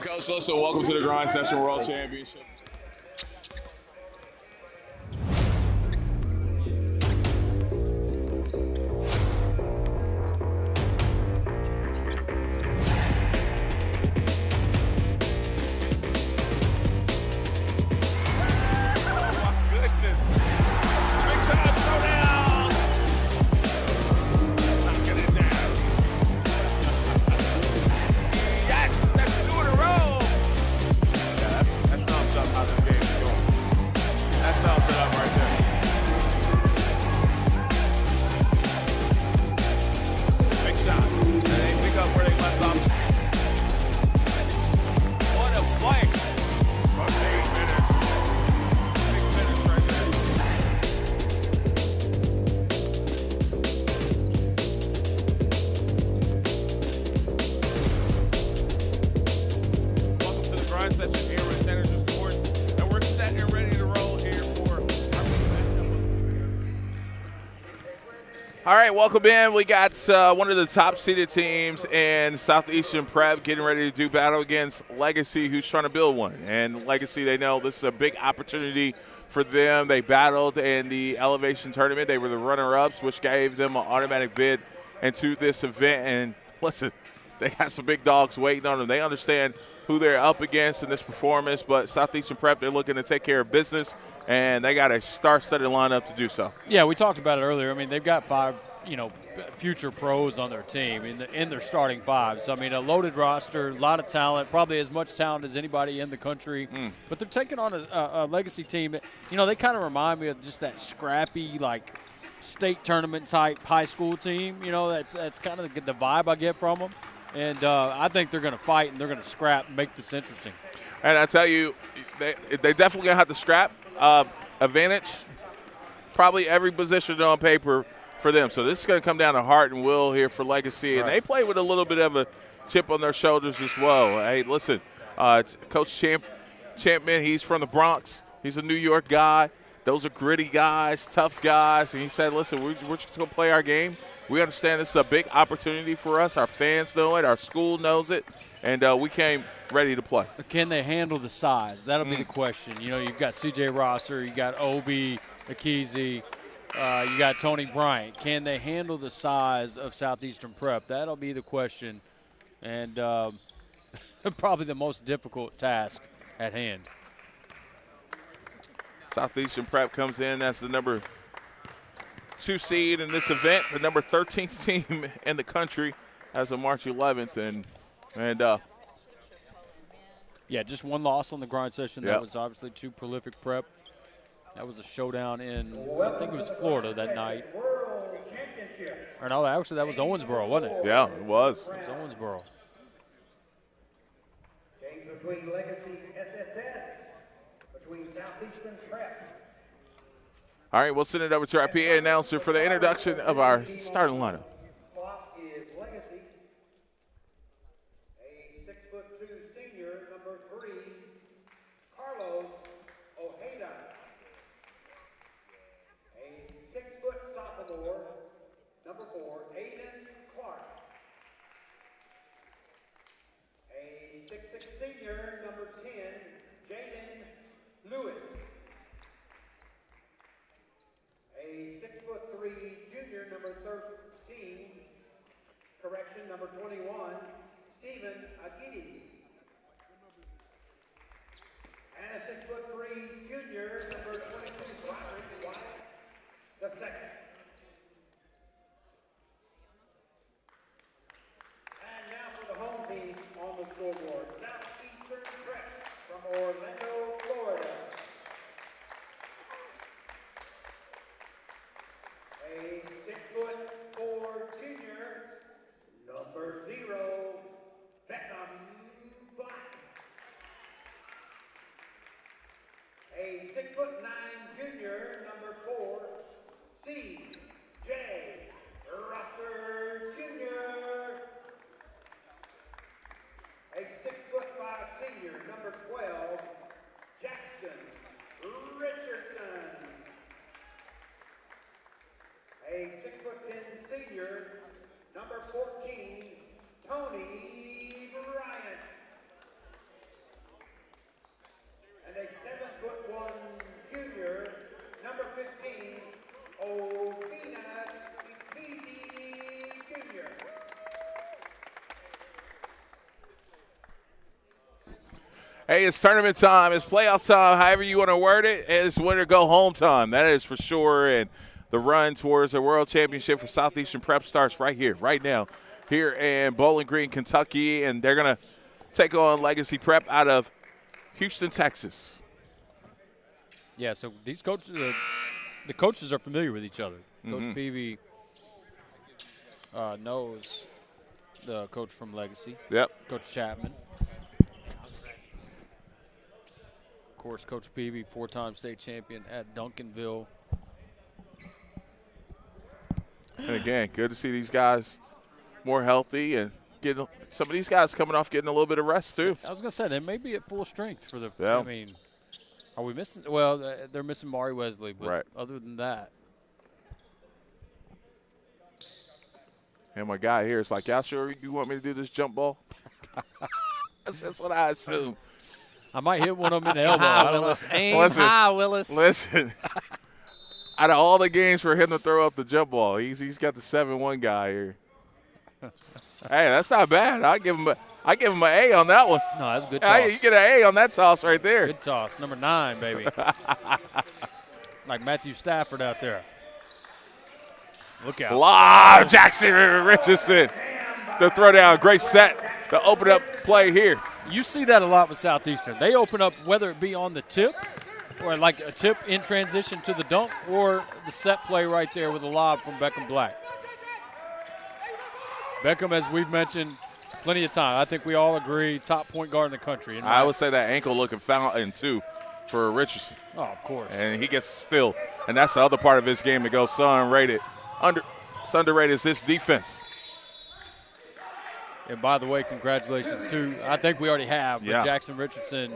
Coach. Listen, welcome to the Grind Session World Championship. All right, welcome in. We got one of the top-seeded teams in Southeastern Prep getting ready to do battle against Legacy, who's trying to build one. And Legacy, they know this is a big opportunity for them. They battled in the Elevation Tournament. They were the runner-ups, which gave them an automatic bid into this event. And listen, they got some big dogs waiting on them. They understand who they're up against in this performance, but Southeastern Prep, they're looking to take care of business, and they got a star-studded lineup to do so. Yeah, we talked about it earlier. I mean, they've got 5, future pros on their team in their starting 5. So, I mean, a loaded roster, a lot of talent, probably as much talent as anybody in the country. But they're taking on a Legacy team. They kind of remind me of just that scrappy, state tournament type high school team. That's kind of the vibe I get from them. And I think they're going to fight and they're going to scrap and make this interesting. And I tell you, they definitely going to have to scrap. Advantage, probably every position on paper for them. So this is going to come down to heart and will here for Legacy. And they play with a little bit of a chip on their shoulders as well. Hey, listen, Coach Champman, he's from the Bronx. He's a New York guy. Those are gritty guys, tough guys. And he said, listen, we're just going to play our game. We understand this is a big opportunity for us. Our fans know it. Our school knows it. And we came ready to play. Can they handle the size? That'll be the question. You've got C.J. Rosser. You got Obi Akizi. You got Tony Bryant. Can they handle the size of Southeastern Prep? That'll be the question. And probably the most difficult task at hand. Southeastern Prep comes in as the number 2 seed in this event, the number 13th team in the country as of March 11th. And yeah, just one loss on the grind session. That was obviously too prolific Prep. That was a showdown in, I think it was Florida that night. Or no, actually that was Owensboro, wasn't it? Yeah, it was. It was Owensboro. Games between Legacy SSS, between Southeastern Prep. All right, we'll send it over to our PA announcer for the introduction of our starting lineup. Spot is Legacy, a 6'2" senior, number 3, Carlos Ojeda. A 6' sophomore, number 4, Aiden Clark. A 6'6" senior, number 10, Jaden Lewis. A 6'3" junior, number 13, number 21, Stephen Agidi. And a 6'3" junior, number 22, Roderick White, the second. And now for the home team on the scoreboard, Southeastern Prep from Orlando, Florida. A 6'4" junior, number 0, Beckham Black. A 6'9" junior, number 4, C.J. Rosser Jr. A 6'5" senior, number 12, Jackson Richardson. A 6'10" senior, number 14, Tony Bryant. Hey, it's tournament time. It's playoff time. However you want to word it, it's win or go home time. That is for sure. And the run towards the world championship for Southeastern Prep starts right here, right now, here in Bowling Green, Kentucky. And they're going to take on Legacy Prep out of Houston, Texas. Yeah, so these coaches, the coaches are familiar with each other. Coach Peavy knows the coach from Legacy. Yep. Coach Chapman. Of course, Coach Peavy, 4-time state champion at Duncanville. And again, good to see these guys more healthy and getting some of these guys coming off getting a little bit of rest too. I was going to say, they may be at full strength for the Yeah. I mean, are we missing? Well, they're missing Mari Wesley, but Right. other than that. And my guy here is like, y'all sure you want me to do this jump ball? That's what I assume. I might hit one of them in the elbow. I don't know. Willis. Aim Listen, high, Willis. Listen, out of all the games for him to throw up the jump ball, he's got the 7-1 guy here. Hey, that's not bad. I give him an A on that one. No, that's a good Hey, toss. you get an A on that toss right there. Good toss. Number 9, baby. Like Matthew Stafford out there. Look out. Live Jackson Richardson. The throwdown, great set. The open up play here. You see that a lot with Southeastern. They open up, whether it be on the tip or like a tip in transition to the dunk or the set play right there with a lob from Beckham Black. Beckham, as we've mentioned plenty of time, I think we all agree, top point guard in the country. I would say that ankle looking fountain too for Richardson. Oh, of course. And he gets still. And that's the other part of his game to go so underrated. It's underrated is his defense. And by the way, congratulations to, I think we already have, but Yeah. Jackson Richardson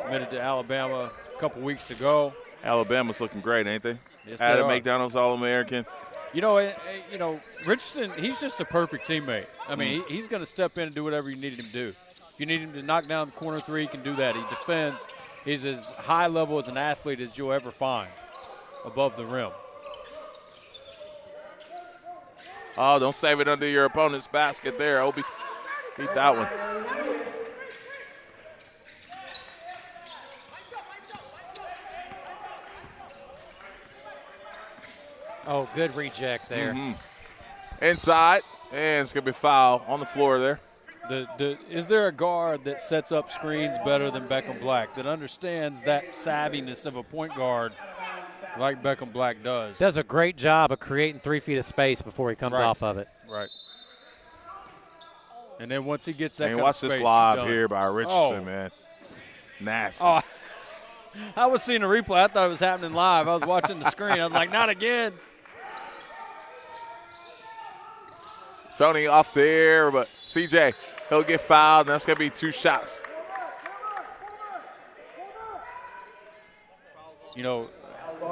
committed to Alabama a couple weeks ago. Alabama's looking great, ain't they? Yes, they Adam are. McDonald's All-American. You know, Richardson, he's just a perfect teammate. I mean, he's going to step in and do whatever you need him to do. If you need him to knock down the corner three, he can do that. He defends. He's as high level as an athlete as you'll ever find above the rim. Oh, don't save it under your opponent's basket there, Obi. Beat that one. Oh, good reject there. Inside, and it's going to be foul on the floor there. Is there a guard that sets up screens better than Beckham Black, that understands that savviness of a point guard like Beckham Black does? Does a great job of creating 3 feet of space before he comes Right. off of it. Right. And then once he gets that And kind watch of space, this he's lob done. here by Richardson, Oh. man. Nasty. Oh, I was seeing a replay. I thought it was happening live. I was watching the screen. I was like, not again. Tony off the air, but CJ, he'll get fouled, and that's going to be 2 shots. You know,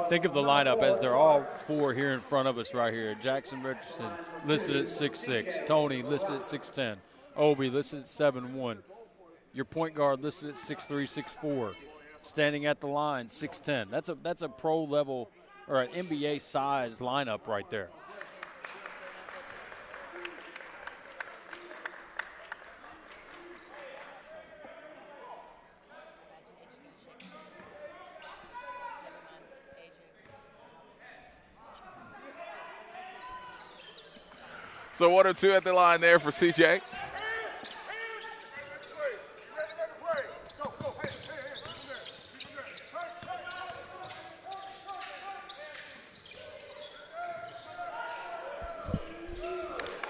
think of the lineup as they're all 4 here in front of us right here. Jackson Richardson listed at 6'6". Tony listed at 6'10". Obi listed at 7'1". Your point guard listed at 6'3", 6'4". Standing at the line, 6'10". That's a pro level or an NBA size lineup right there. So 1 or 2 at the line there for CJ.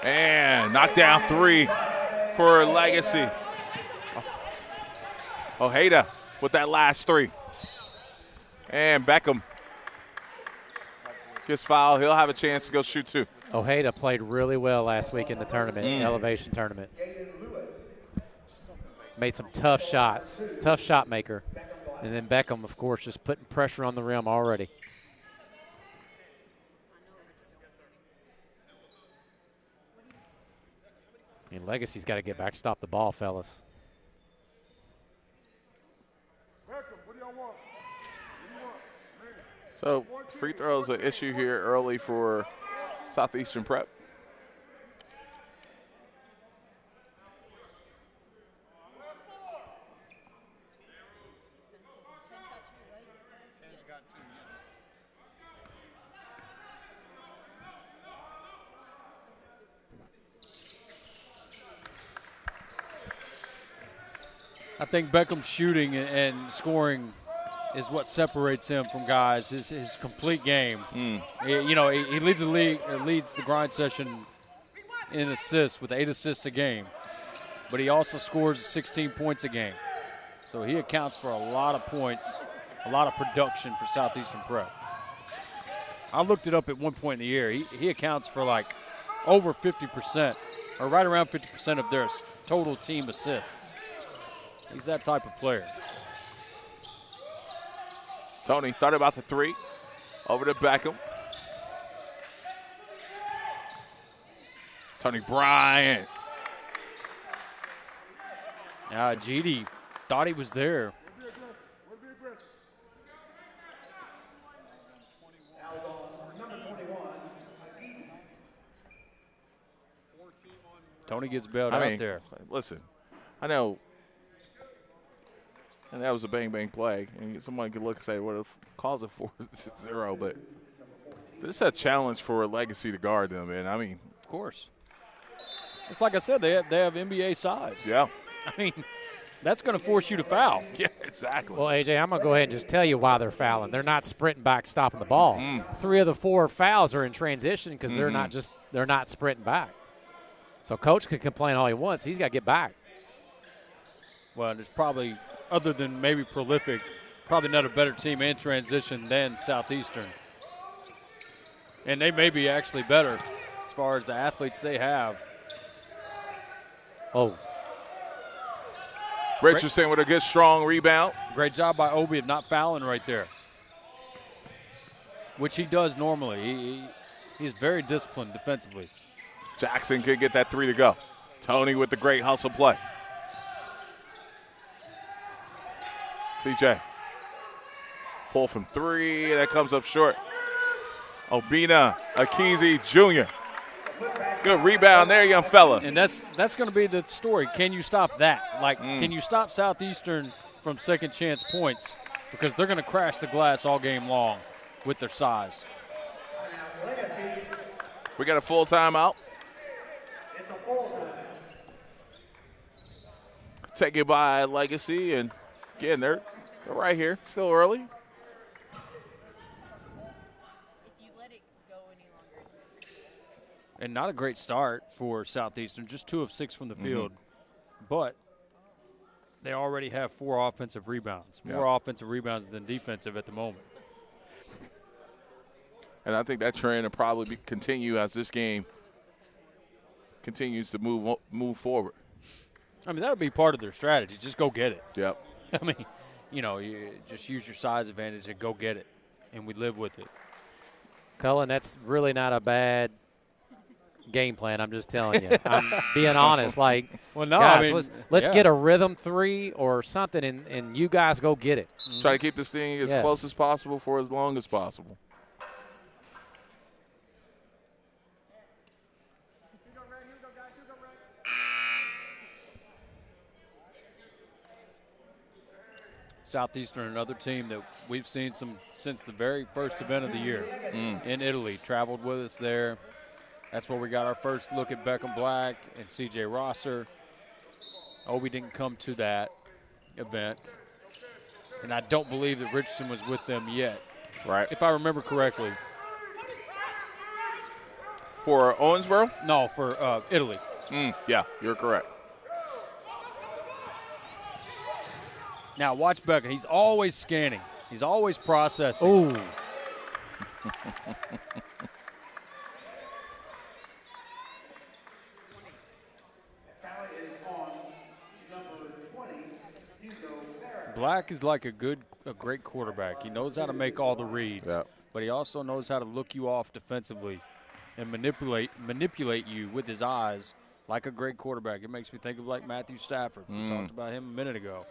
And knockdown 3 for Legacy. Ojeda with that last 3. And Beckham gets fouled. He'll have a chance to go shoot 2. Ojeda played really well last week in the tournament, elevation tournament. Made some tough shots, tough shot maker. And then Beckham, of course, just putting pressure on the rim already. And Legacy's got to get back, stop the ball, fellas. So free throws an issue here early for Southeastern Prep. I think Beckham's shooting and scoring is what separates him from guys. His complete game. He leads the league, or leads the grind session in assists with 8 assists a game, but he also scores 16 points a game. So he accounts for a lot of points, a lot of production for Southeastern Prep. I looked it up at one point in the year. He accounts for like over 50%, or right around 50% of their total team assists. He's that type of player. Tony thought about the 3. Over to Beckham. Tony Bryant. GD thought he was there. Tony gets bailed out there. Listen, I know, and that was a bang-bang play, and someone could look and say, what if calls it 4-0, but this is a challenge for Legacy to guard them, and I mean. Of course. It's like I said, they have NBA size. Yeah. I mean, that's going to force you to foul. Yeah, exactly. Well, AJ, I'm going to go ahead and just tell you why they're fouling. They're not sprinting back, stopping the ball. 3 of the 4 fouls are in transition because they're not sprinting back. So coach can complain all he wants. He's got to get back. Well, there's probably, other than maybe Prolific, probably not a better team in transition than Southeastern. And they may be actually better as far as the athletes they have. Oh. Richardson with a good, strong rebound. Great job by Obi of not fouling right there, which he does normally. He's very disciplined defensively. Jackson could get that 3 to go. Tony with the great hustle play. CJ. Pull from 3. That comes up short. Obina Akizi Jr. Good rebound there, young fella. And that's going to be the story. Can you stop that? Like, can you stop Southeastern from second chance points? Because they're going to crash the glass all game long with their size. We got a full timeout. Taken by Legacy, and again, they're right here. Still early. And not a great start for Southeastern, just 2 of 6 from the field. But they already have 4 offensive rebounds, more offensive rebounds than defensive at the moment. And I think that trend will probably continue as this game continues to move forward. I mean, that would be part of their strategy. Just go get it. Yep. I mean, you just use your size advantage and go get it, and we live with it. Cullen, that's really not a bad game plan. I'm just telling you. I'm being honest. Like, well, no, guys, I mean, let's get a rhythm 3 or something, and you guys go get it. Try to keep this thing as close as possible for as long as possible. Southeastern, another team that we've seen since the very first event of the year in Italy. Traveled with us there. That's where we got our first look at Beckham Black and C.J. Rosser. Obi didn't come to that event. And I don't believe that Richardson was with them yet. Right. If I remember correctly. For Owensboro? No, for Italy. Yeah, you're correct. Now watch Beckham. He's always scanning. He's always processing. Ooh. Black is like a great quarterback. He knows how to make all the reads, but he also knows how to look you off defensively and manipulate you with his eyes like a great quarterback. It makes me think of like Matthew Stafford. We talked about him a minute ago.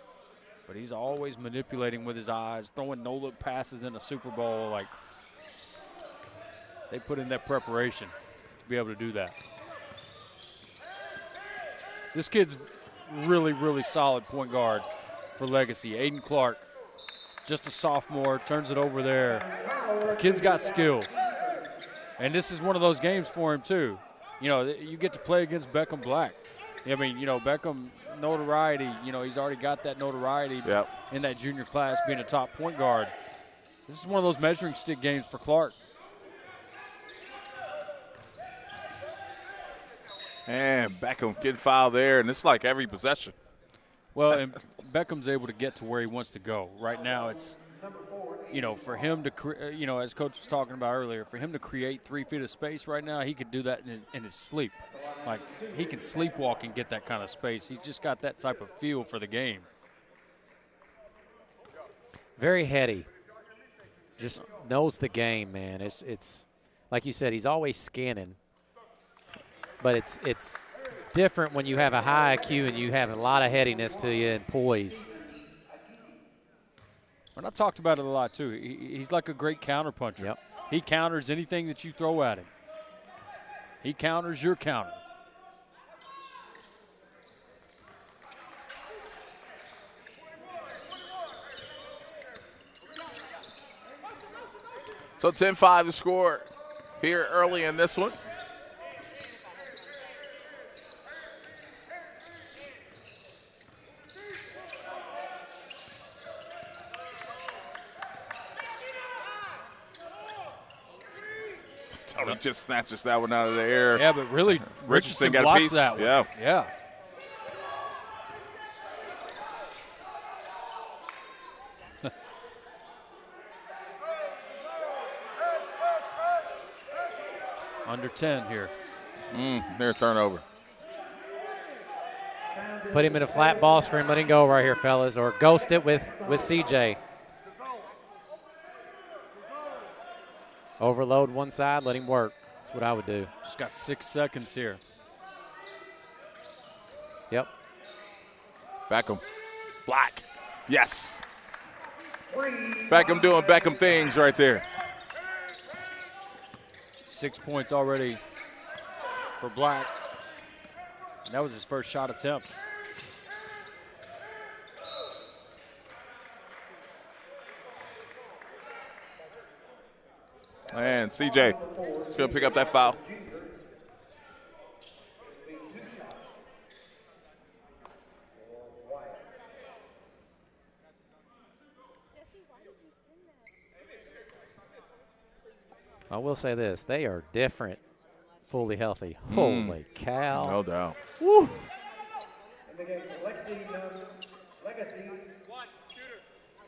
But he's always manipulating with his eyes, throwing no-look passes in a Super Bowl. Like, they put in that preparation to be able to do that. This kid's really, really solid point guard for Legacy. Aiden Clark, just a sophomore, turns it over there. The kid's got skill. And this is one of those games for him, too. You get to play against Beckham Black. I mean, Beckham notoriety. You know, he's already got that notoriety in that junior class being a top point guard. This is one of those measuring stick games for Clark. And Beckham getting fouled there, and it's like every possession. Well, and Beckham's able to get to where he wants to go. Right now it's, you know, for him to, you know, as Coach was talking about earlier, for him to create 3 feet of space right now, he could do that in his sleep. Like, he can sleepwalk and get that kind of space. He's just got that type of feel for the game. Very heady. Just knows the game, man. It's like you said, he's always scanning. But it's different when you have a high IQ and you have a lot of headiness to you and poise. And I've talked about it a lot, too. He's like a great counterpuncher. Yep. He counters anything that you throw at him. He counters your counter. So 10-5 to score here early in this one. Tony just snatches that one out of the air. Yeah, but really, Richardson got a blocks piece. that one. Yeah. Yeah. Under 10 here. Near turnover. Put him in a flat ball screen. Let him go right here, fellas, or ghost it with CJ. Overload one side, let him work. That's what I would do. Just got 6 seconds here. Yep. Beckham. Black. Yes. Beckham doing Beckham things right there. 6 points already for Black. And that was his first shot attempt. And CJ is going to pick up that foul. I will say this, they are different, fully healthy. Holy cow. No doubt. Woo.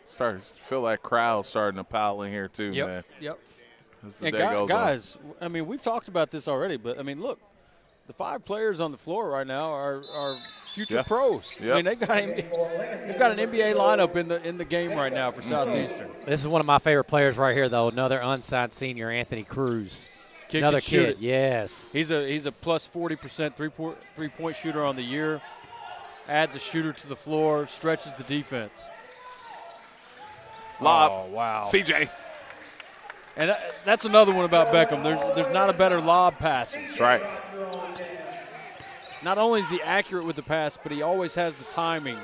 Starting to feel that crowd starting to pile in here too, man. Yep. As the And day goes guys, I mean, we've talked about this already, but I mean, look, the 5 players on the floor right now are future pros. Yep. I mean, they've got an NBA lineup in the game right now for Southeastern. This is one of my favorite players right here, though. Another unsigned senior, Anthony Cruz. Kid Another can shoot kid, it. yes. He's a plus 40% three-point shooter on the year. Adds a shooter to the floor, stretches the defense. Lob. Oh, wow. CJ. And that's another one about Beckham. There's not a better lob passer. That's right. Not only is he accurate with the pass, but he always has the timing.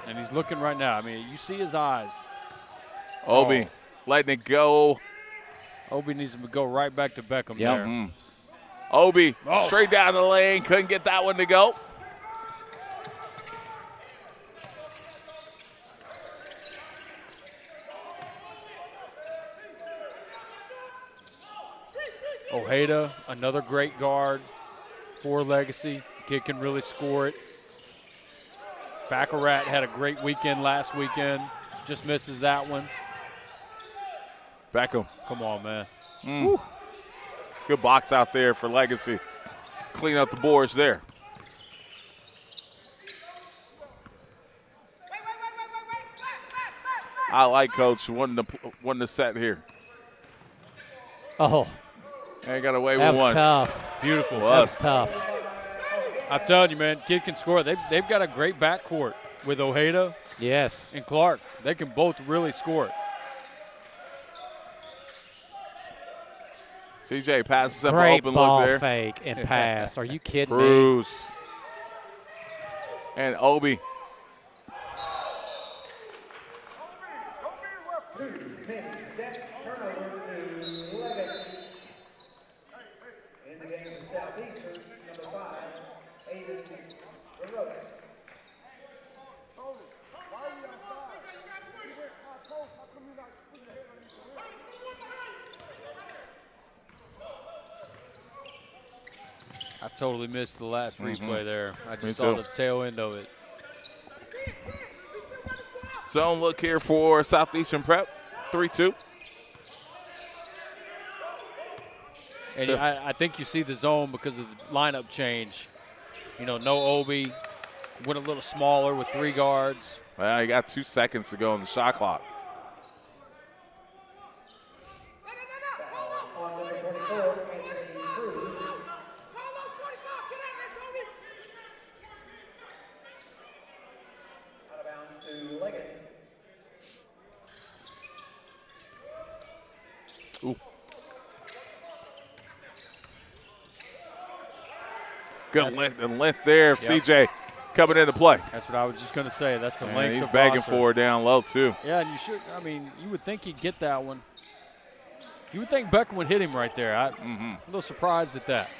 And he's looking right now. I mean, you see his eyes. Obi letting it go. Obi needs to go right back to Beckham Yep. there. Obi straight down the lane. Couldn't get that one to go. Ojeda, another great guard for Legacy. Kid can really score it. Fackarat had a great weekend last weekend. Just misses that one. Beckham. Come on, man. Good box out there for Legacy. Clean up the boards there. I like Coach won the set here. Oh, Ain't got away that with was one. tough. Beautiful. That was tough. I'm telling you, man, kid can score. They've got a great backcourt with Ojeda Yes. and Clark. They can both really score it. CJ passes up an Great open ball look there. fake and pass. Are you kidding me? Cruz. And Obi. I totally missed the last replay there. I Me just saw too. the tail end of it. Zone look here for Southeastern Prep, 3-2. And I think you see the zone because of the lineup change. You know, no Obi, went a little smaller with 3 guards. Well, you got 2 seconds to go on the shot clock. On number 24, Anthony Cruz. Out of bounds to Legacy. Ooh. Good length there of CJ coming into play. That's what I was just going to say. That's the And length he's of begging roster. for it down low, too. Yeah, and you should. I mean, you would think he'd get that one. You would think Beckham would hit him right there. I'm a little surprised at that.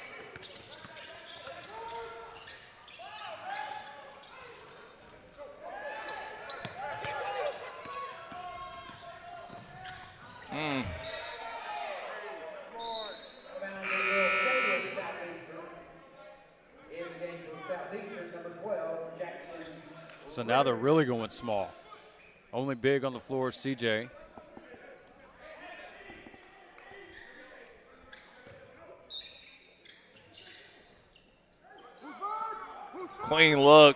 So now they're really going small. Only big on the floor is CJ. Clean look.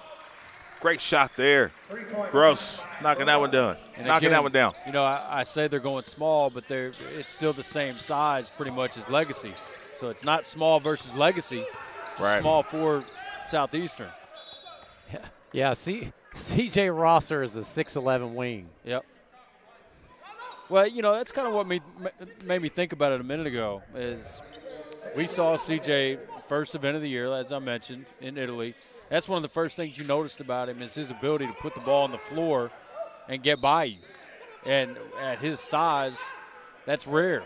Great shot there. Gross. Knocking that one down. And Knocking again, that one down. You know, I say they're going small, but it's still the same size pretty much as Legacy. So it's not small versus Legacy, just Right. small for Southeastern. Yeah, CJ Rosser is a 6'11" wing. Yep. Well, you know, that's kind of what made me think about it a minute ago is we saw CJ first event of the year, as I mentioned, in Italy. That's one of the first things you noticed about him is his ability to put the ball on the floor and get by you. And at his size, that's rare.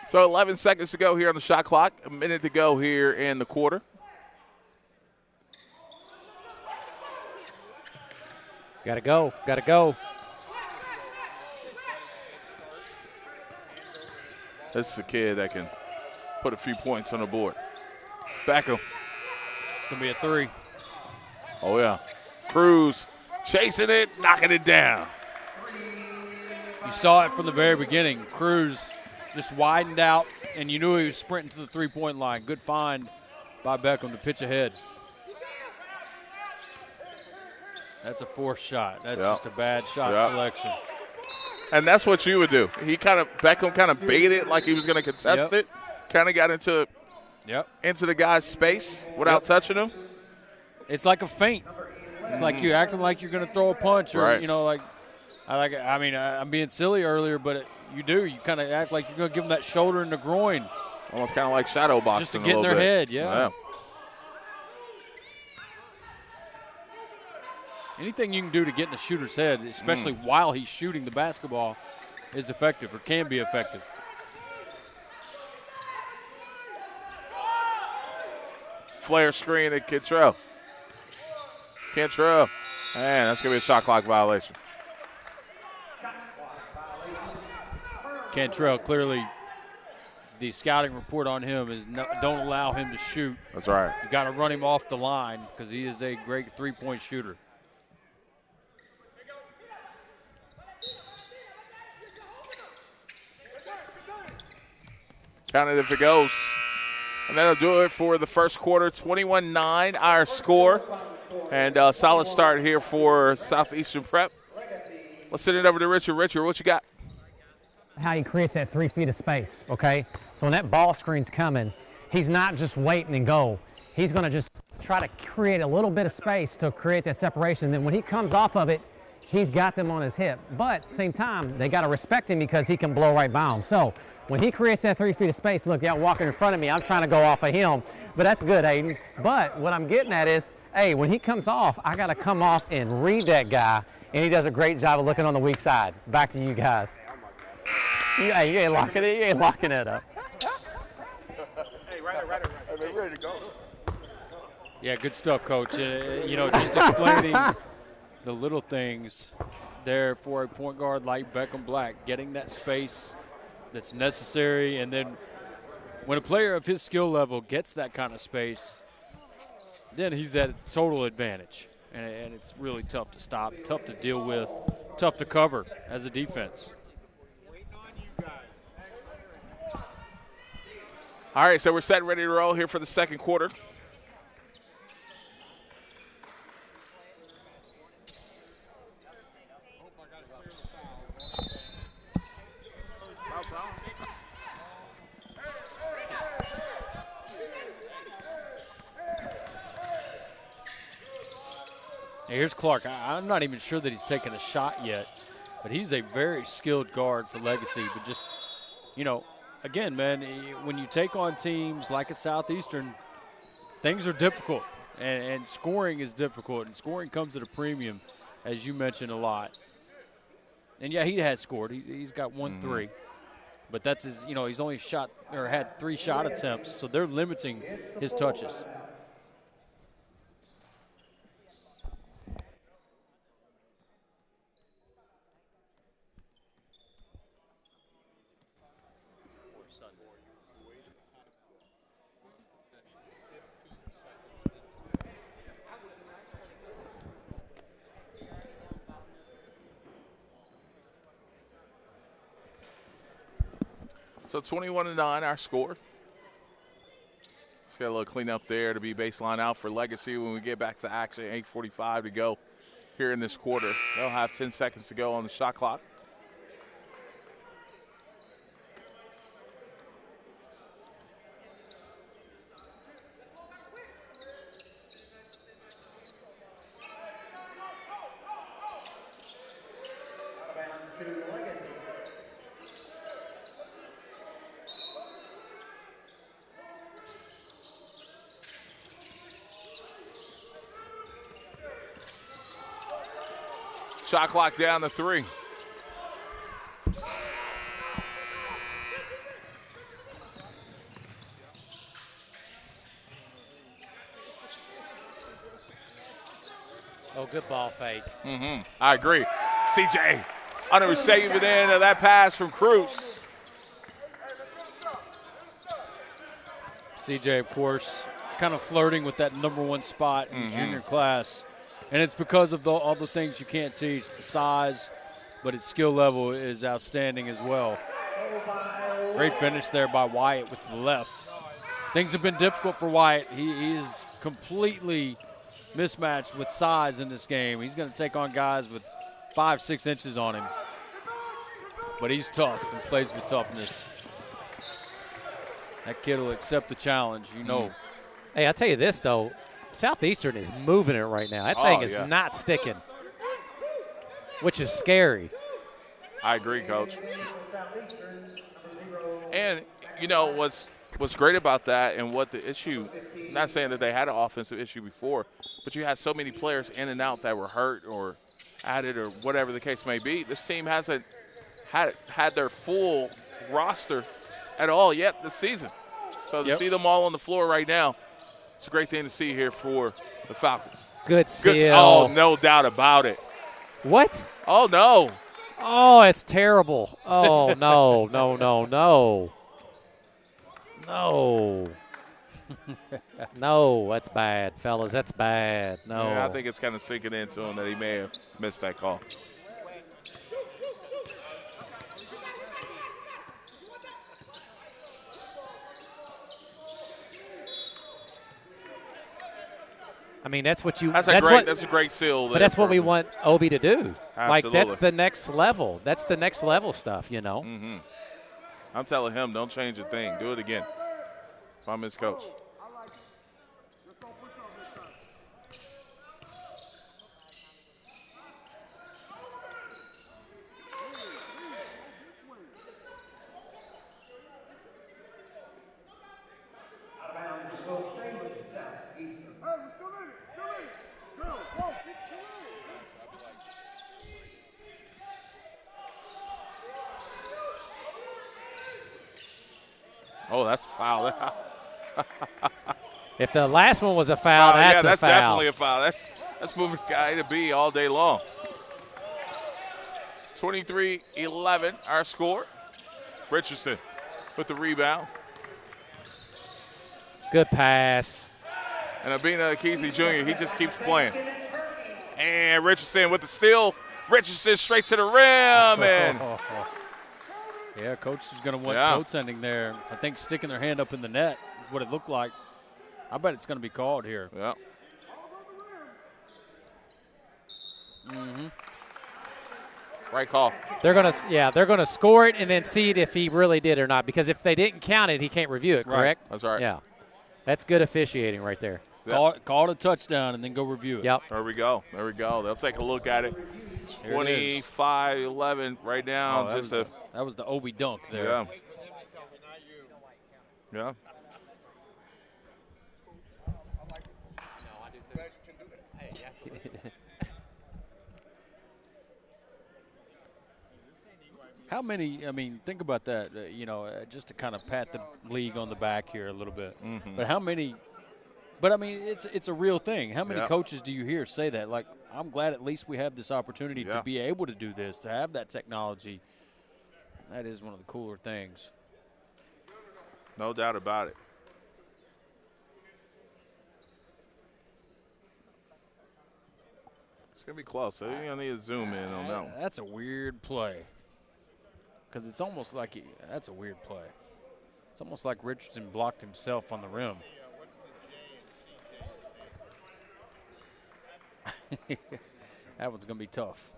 So 11 seconds to go here on the shot clock. A minute to go here in the quarter. Gotta go. Gotta go. This is a kid that can put a few points on the board. Beckham. It's going to be a 3. Oh, yeah. Cruz chasing it, knocking it down. You saw it from the very beginning. Cruz just widened out, and you knew he was sprinting to the three-point line. Good find by Beckham to pitch ahead. That's a forced shot. That's just a bad shot selection. And that's what you would do. Beckham kind of baited like he was going to contest it. Kind of got into the guy's space without touching him. It's like a feint. It's like you're acting like you're going to throw a punch, or you know, I'm being silly earlier, but you do. You kind of act like you're going to give them that shoulder and the groin. Almost kind of like shadow boxing. Just to get in their head, yeah. Anything you can do to get in the shooter's head, especially while he's shooting the basketball, is effective or can be effective. Flare screen at Cantrell. Man, that's going to be a shot clock violation. Cantrell, clearly the scouting report on him is don't allow him to shoot. That's right. You got to run him off the line because he is a great three-point shooter. Count it if it goes. And that'll do it for the first quarter. 21-9 our score. And a solid start here for Southeastern Prep. Let's send it over to Richard. Richard, what you got? How he creates that 3 feet of space, okay? So when that ball screen's coming, he's not just waiting and go. He's going to just try to create a little bit of space to create that separation. And then when he comes off of it, he's got them on his hip. But at the same time, they got to respect him because he can blow right by them. So when he creates that 3 feet of space, look, y'all walking in front of me, I'm trying to go off of him. But that's good, Aiden. But what I'm getting at is, hey, when he comes off, I got to come off and read that guy. And he does a great job of looking on the weak side. Back to you guys. You ain't locking it. You ain't locking it up. Hey, right. Hey, ready to go. Yeah, good stuff, Coach. You know, just explaining the little things there for a point guard like Beckham Black, getting that space that's necessary. And then when a player of his skill level gets that kind of space, then he's at total advantage. And it's really tough to stop, tough to deal with, tough to cover as a defense. All right, so we're set and ready to roll here for the second quarter. Here's Clark. I'm not even sure that he's taken a shot yet, but he's a very skilled guard for Legacy. But just, you know, again, man, when you take on teams like a Southeastern, things are difficult, and scoring is difficult, and scoring comes at a premium, as you mentioned a lot. And, yeah, he has scored. He's got 1-3. But that's his, you know, he's only shot or had 3 shot attempts, so they're limiting his touches. So 21-9, our score. Let's get a little cleanup there to be baseline out for Legacy when we get back to action. 8:45 to go here in this quarter. They'll have 10 seconds to go on the shot clock. Shot clock down to 3. Oh, good ball fake. I agree. CJ on the receiving end of that pass from Cruz. CJ, of course, kind of flirting with that #1 spot in the junior class. And it's because of all the things you can't teach, the size, but his skill level is outstanding as well. Great finish there by Wyatt with the left. Things have been difficult for Wyatt. He is completely mismatched with size in this game. He's going to take on guys with 5-6 inches on him. But he's tough and plays with toughness. That kid will accept the challenge, you know. Hey, I'll tell you this, though. Southeastern is moving it right now. That thing is not sticking, which is scary. I agree, Coach. And, you know, what's great about that and what the issue, not saying that they had an offensive issue before, but you had so many players in and out that were hurt or added or whatever the case may be. This team hasn't had their full roster at all yet this season. So to see them all on the floor right now, it's a great thing to see here for the Falcons. Good seal. Oh, no doubt about it. What? Oh, no. Oh, it's terrible. Oh, no, no, no, no. No. No, that's bad, fellas. That's bad. No. Yeah, I think it's kind of sinking into him that he may have missed that call. I mean, that's what you. That's a great seal. But that's what we want Obi to do. Absolutely. Like, that's the next level. That's the next level stuff, you know. I'm telling him, don't change a thing. Do it again. If I'm his coach. Oh, that's a foul. If the last one was a foul, that's a foul. Yeah, that's definitely a foul. That's moving guy to B all day long. 23-11, our score. Richardson with the rebound. Good pass. And Abina Akisi Jr., he just keeps playing. And Richardson with the steal. Richardson straight to the rim. And yeah, coach is going to want goaltending there. I think sticking their hand up in the net is what it looked like. I bet it's going to be called here. yeah. Right call. They're gonna score it and then see it if he really did or not. Because if they didn't count it, he can't review it. Correct? That's right. Yeah, that's good officiating right there. Yep. Call it a touchdown and then go review it. Yep. There we go. There we go. They'll take a look at it. 25-11 right now. That was the Obi dunk there. Yeah. Yeah. How many, I mean, think about that, just to kind of pat the league on the back here a little bit. But how many, I mean, it's a real thing. How many coaches do you hear say that? Like, I'm glad at least we have this opportunity to be able to do this, to have that technology. That is one of the cooler things. No doubt about it. It's going to be close. So you're going to need to zoom in on that one. That's a weird play. Because it's almost like that's a weird play. It's almost like Richardson blocked himself on the rim. That one's going to be tough.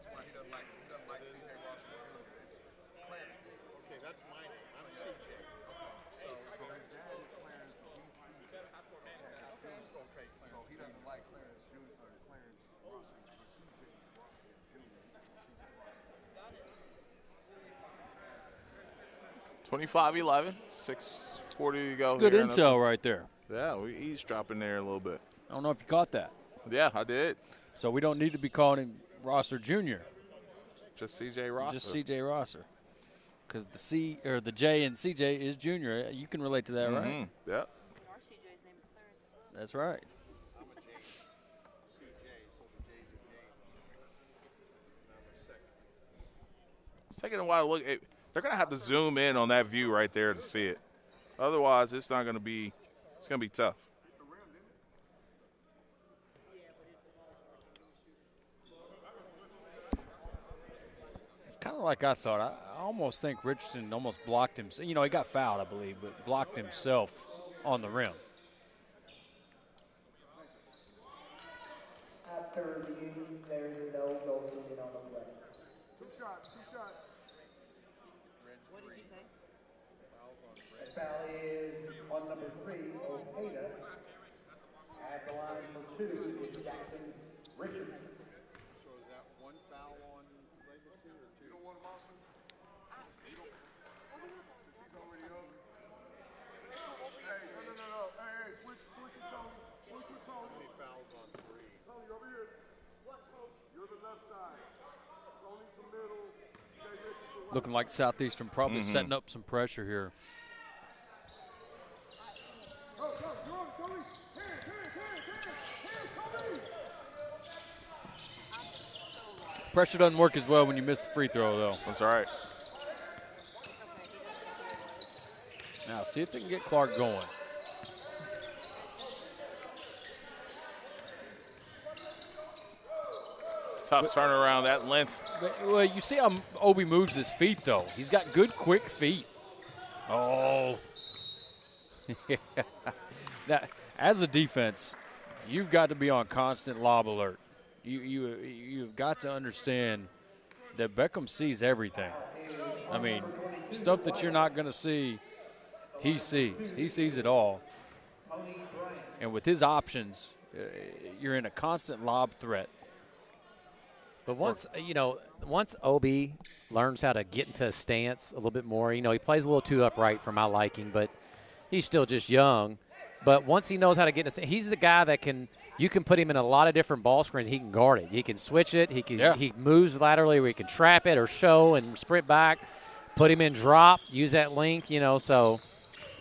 $25-11, 6:40 to go. It's good intel right there. Yeah, we eavesdropping there a little bit. I don't know if you caught that. Yeah, I did. So we don't need to be calling him Rosser Jr. Just C.J. Rosser. Just C.J. Rosser. Because the C or the J in C.J. is Junior. You can relate to that, right? Yep. Our CJ's name is Clarence as well. That's right. I'm a James. CJ, so the J's are James. And I'm a second. It's taking a while to look. They're going to have to zoom in on that view right there to see it. Otherwise, it's not going to be – it's going to be tough. It's kind of like I thought. I almost think Richardson almost blocked him. He got fouled, I believe, but blocked himself on the rim. After review, there is no goaltending on the play. Two shots. What did you say? The foul is on number 3, Ojeda. At the line for 2 is Jackson Richardson. So is that one foul on Legacy or two? You don't want him off? Since he's already over. Hey, no. Hey, switch it, Tony. Switch it, Tony. How many fouls on 3? Tony, over here. What, coach? You're the left side. Tony's the middle. Looking like Southeastern probably setting up some pressure here. Pressure doesn't work as well when you miss the free throw, though. That's all right. Now, see if they can get Clark going. Tough turnaround, that length. Well, you see how Obi moves his feet, though. He's got good, quick feet. Oh. Now, as a defense, you've got to be on constant lob alert. You've got to understand that Beckham sees everything. I mean, stuff that you're not going to see, he sees. He sees it all. And with his options, you're in a constant lob threat. But once Obi learns how to get into a stance a little bit more, he plays a little too upright for my liking, but he's still just young. But once he knows how to get in a stance, he's the guy that you can put him in a lot of different ball screens. He can guard it. He can switch it. He moves laterally where he can trap it or show and sprint back, put him in drop, use that length, So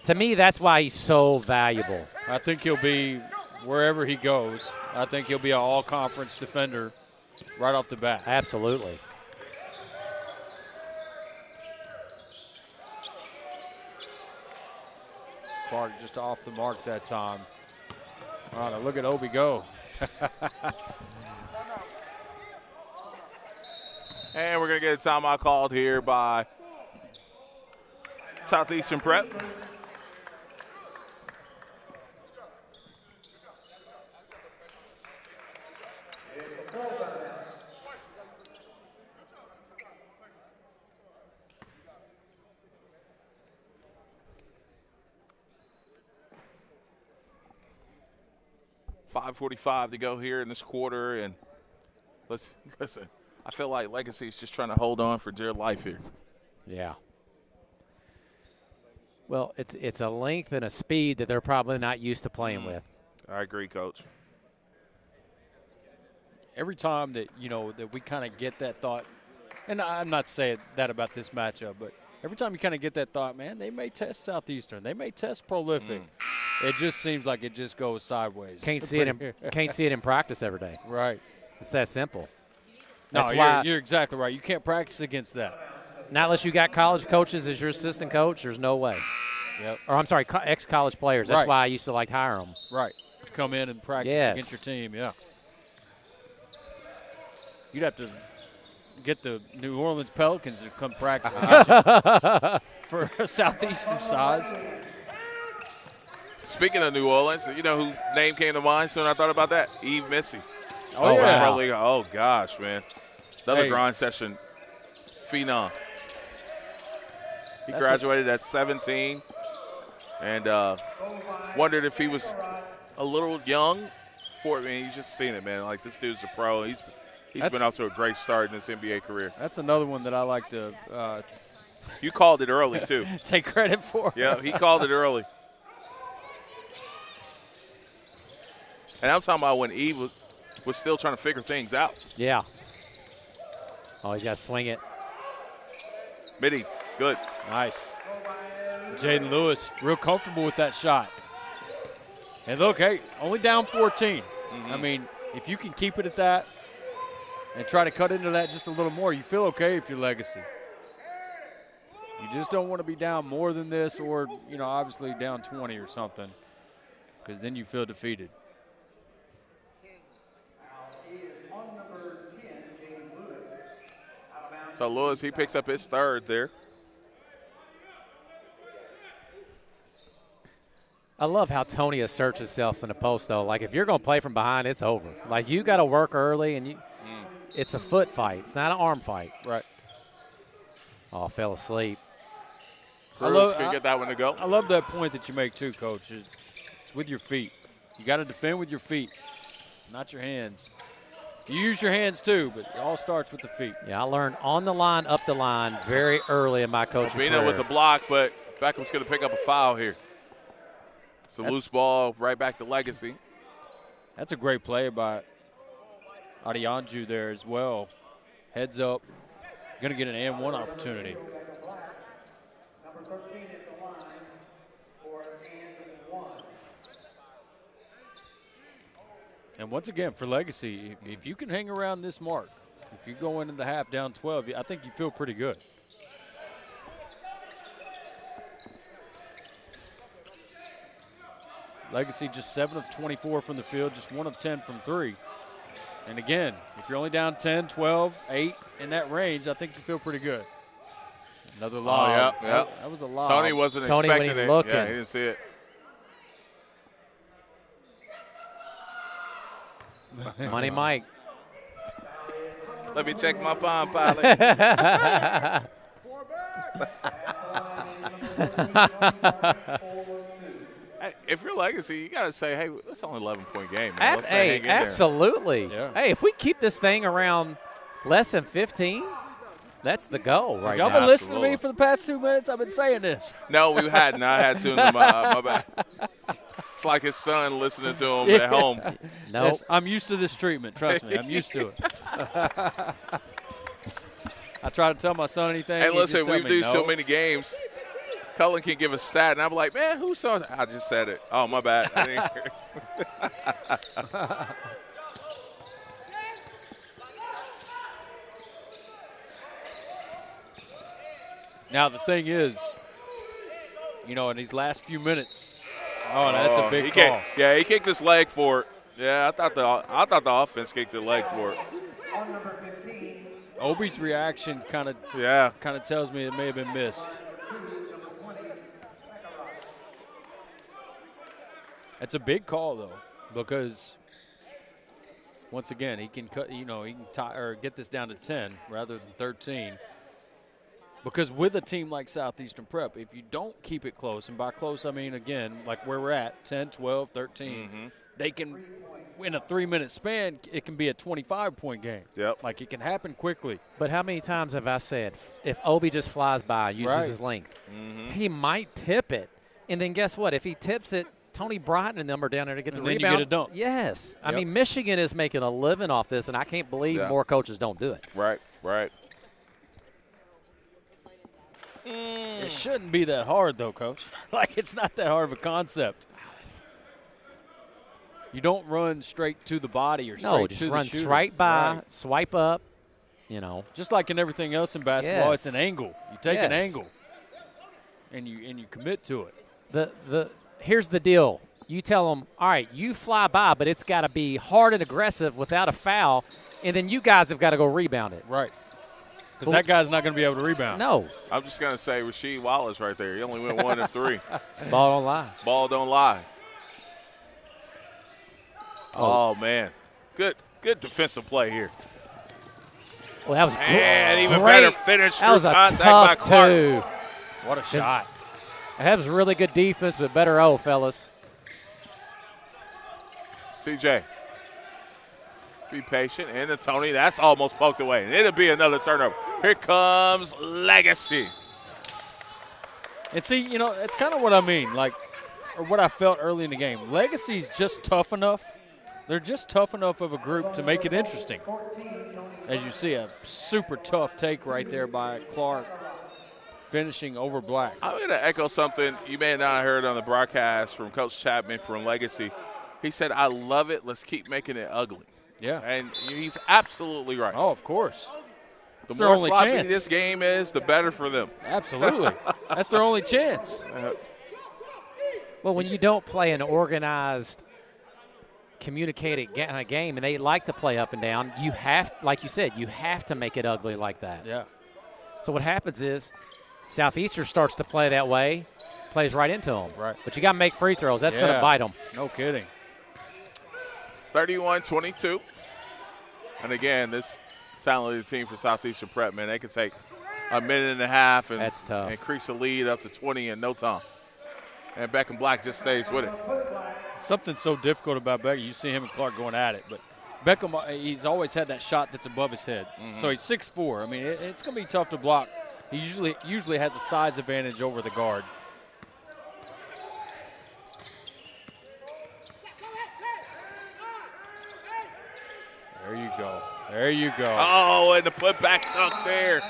to me, that's why he's so valuable. I think he'll be wherever he goes. I think he'll be an all-conference defender right off the bat. Absolutely. Clark just off the mark that time. All right, look at Obi go. And we're going to get a timeout called here by Southeastern Prep. .5:45 to go here in this quarter, and listen. I feel like Legacy is just trying to hold on for dear life here. Yeah. Well, it's a length and a speed that they're probably not used to playing with. I agree, Coach. Every time that, that we kind of get that thought, and I'm not saying that about this matchup, but every time you kind of get that thought, man, they may test Southeastern. They may test Prolific. It just seems like it just goes sideways. Can't see it in practice every day. Right. It's that simple. No, That's why you're exactly right. You can't practice against that. not unless you got college coaches as your assistant coach, there's no way. Yep. Or I'm sorry, ex-college players. That's Right. why I used to like to hire them. Right. Come in and practice Yes. against your team, yeah. You'd have to get the New Orleans Pelicans to come practice against you for a Southeastern size. Speaking of New Orleans, you know who name came to mind soon I thought about that? Eve Missy. Oh, yeah. Oh, gosh, man. Another Hey. grind session phenom. He graduated at 17 and wondered if he was a little young for it. I mean, you just seen it, man. Like, this dude's a pro. He's been off to a great start in his NBA career. That's another one that I like to You called it early, too. take credit for. Yeah, he called it early. And I'm talking about when Eve was still trying to figure things out. Yeah. Oh, he's got to swing it. Mitty, good. Nice. Jaden Lewis, real comfortable with that shot. And look, hey, only down 14. I mean, if you can keep it at that and try to cut into that just a little more, you feel okay if you're Legacy. You just don't want to be down more than this or, you know, obviously down 20 or something, because then you feel defeated. So Lewis, he picks up his third there. I love how Tony asserts himself in the post, though. Like, if you're going to play from behind, it's over. Like, you got to work early, and it's a foot fight. It's not an arm fight. Right. Oh, fell asleep. Cruz can get that one to go. I love that point that you make too, Coach. It's with your feet. You got to defend with your feet, not your hands. You use your hands too, but it all starts with the feet. Yeah, I learned on the line, up the line very early in my coaching Bina career. with the block, but Beckham's going to pick up a foul here. It's a loose ball right back to Legacy. That's a great play by Adianju there as well. Heads up. Going to get an and-one opportunity. Number 13 is the line for and one. And once again, for Legacy, if you can hang around this mark, if you go into the half down 12, I think you feel pretty good. Legacy just 7 of 24 from the field, just 1 of 10 from 3. And again, if you're only down 10, 12, 8 in that range, I think you feel pretty good. Another lob. Oh, yeah. That was a lob. Tony wasn't Tony expecting wasn't it. looking. Yeah, he didn't see it. Money Mike. Let me check my palm pilot. Hey, if you're Legacy, you got to say, hey, that's only an 11-point game, man. Let's hang in there. Absolutely. Yeah. Hey, if we keep this thing around less than 15, that's the goal right Y'all now. been listening to me Absolutely. for the past 2 minutes? I've been saying this. No, we hadn't. I had to. My bad. It's like his son listening to him at home. Nope. Yes, I'm used to this treatment. Trust me, I'm used to it. I try to tell my son anything. Hey, he listen, just tell we me, do no. so many games. Cullen can give a stat, and I'm like, man, who saw that? I just said it. Oh, my bad. I didn't hear it. Now, the thing is, you know, in these last few minutes, that's a big call. Yeah, he kicked his leg for it. Yeah, I thought the offense kicked the leg for it. Obi's reaction kind of tells me it may have been missed. It's a big call though, because once again he can cut. You know, he can tie or get this down to 10 rather than 13. Because with a team like Southeastern Prep, if you don't keep it close, and by close I mean again like where we're at, 10, 12, 13, they can. In a 3-minute span, it can be a 25-point game. Yep. Like, it can happen quickly. But how many times have I said, if Obi just flies by, uses his length, he might tip it. And then guess what? If he tips it, Tony Bryant and them are down there to get the And then rebound. you get a dunk. Yes. Yep. I mean, Michigan is making a living off this, and I can't believe more coaches don't do it. Right. It shouldn't be that hard, though, Coach. Like, it's not that hard of a concept. You don't run straight to the body or straight to the shooter. No, just run straight by, swipe up, you know. Just like in everything else in basketball, it's an angle. You take an Yes. angle, and you commit to it. Here's the deal. You tell them, all right, you fly by, but it's got to be hard and aggressive without a foul, and then you guys have got to go rebound it. Right. Because that guy's not going to be able to rebound. No. I'm just going to say Rasheed Wallace right there. He only went 1 of 3. Ball don't lie. Ball don't lie. Oh, man. Good defensive play here. Well, that was And even great. better finish That through was a contact tough by Clark. two. What a shot. That was really good defense, but better O, fellas. CJ. Be patient. And then Tony, that's almost poked away. And it'll be another turnover. Here comes Legacy. And see, you know, that's kind of what I mean, like, or what I felt early in the game. Legacy's just tough enough. They're just tough enough of a group to make it interesting. As you see, a super tough take right there by Clark, finishing over Black. I'm going to echo something you may not have heard on the broadcast from Coach Chapman from Legacy. He said, I love it. Let's keep making it ugly. Yeah. And he's absolutely right. Oh, of course. The It's their more only sloppy chance. this game is, the better for them. Absolutely. That's their only chance. Well, when you don't play an organized, communicated game, and they like to play up and down, you have, like you said, you have to make it ugly like that. Yeah. So what happens is Southeastern starts to play that way, plays right into them. Right. But you got to make free throws. That's going to bite them. No kidding. 31-22. And again, this talented team for Southeastern Prep, man, they can take a minute and a half and That's tough. increase the lead up to 20 in no time. And Beckham Black just stays with it. Something so difficult about Beckham. You see him and Clark going at it, but Beckham, he's always had that shot that's above his head. So he's 6'4". I mean, it's going to be tough to block. He usually has a size advantage over the guard. There you go. There you go. Oh, and the putback dunk there.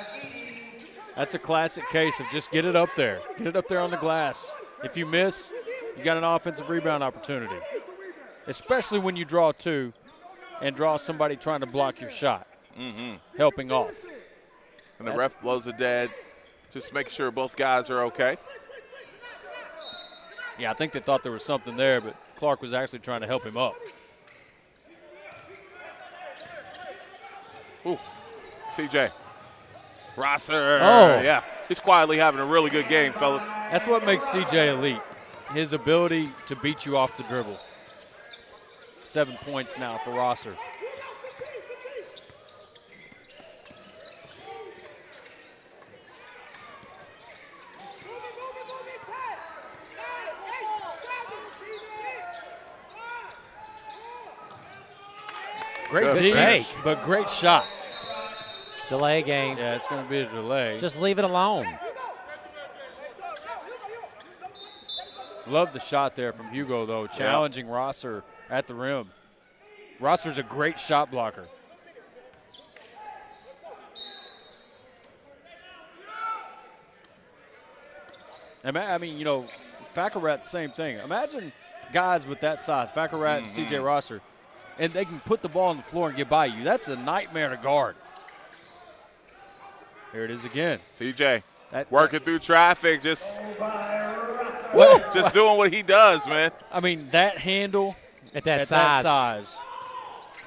That's a classic case of just get it up there. Get it up there on the glass. If you miss, you got an offensive rebound opportunity, especially when you draw two and draw somebody trying to block your shot, helping off. And the ref blows it dead. Just make sure both guys are okay. Yeah, I think they thought there was something there, but Clark was actually trying to help him up. Ooh, CJ. Rosser. Oh. Yeah, he's quietly having a really good game, fellas. That's what makes CJ elite, his ability to beat you off the dribble. 7 points now for Rosser. Great Good D, finish. but great shot. Delay game. Yeah, it's going to be a delay. Just leave it alone. Love the shot there from Hugo, though, challenging Rosser at the rim. Rosser's a great shot blocker. I mean, you know, Faccarat, same thing. Imagine guys with that size, Faccarat and C.J. Rosser, and they can put the ball on the floor and get by you. That's a nightmare to guard. Here it is again. CJ working through traffic, just doing what he does, man. I mean, that handle At that that size.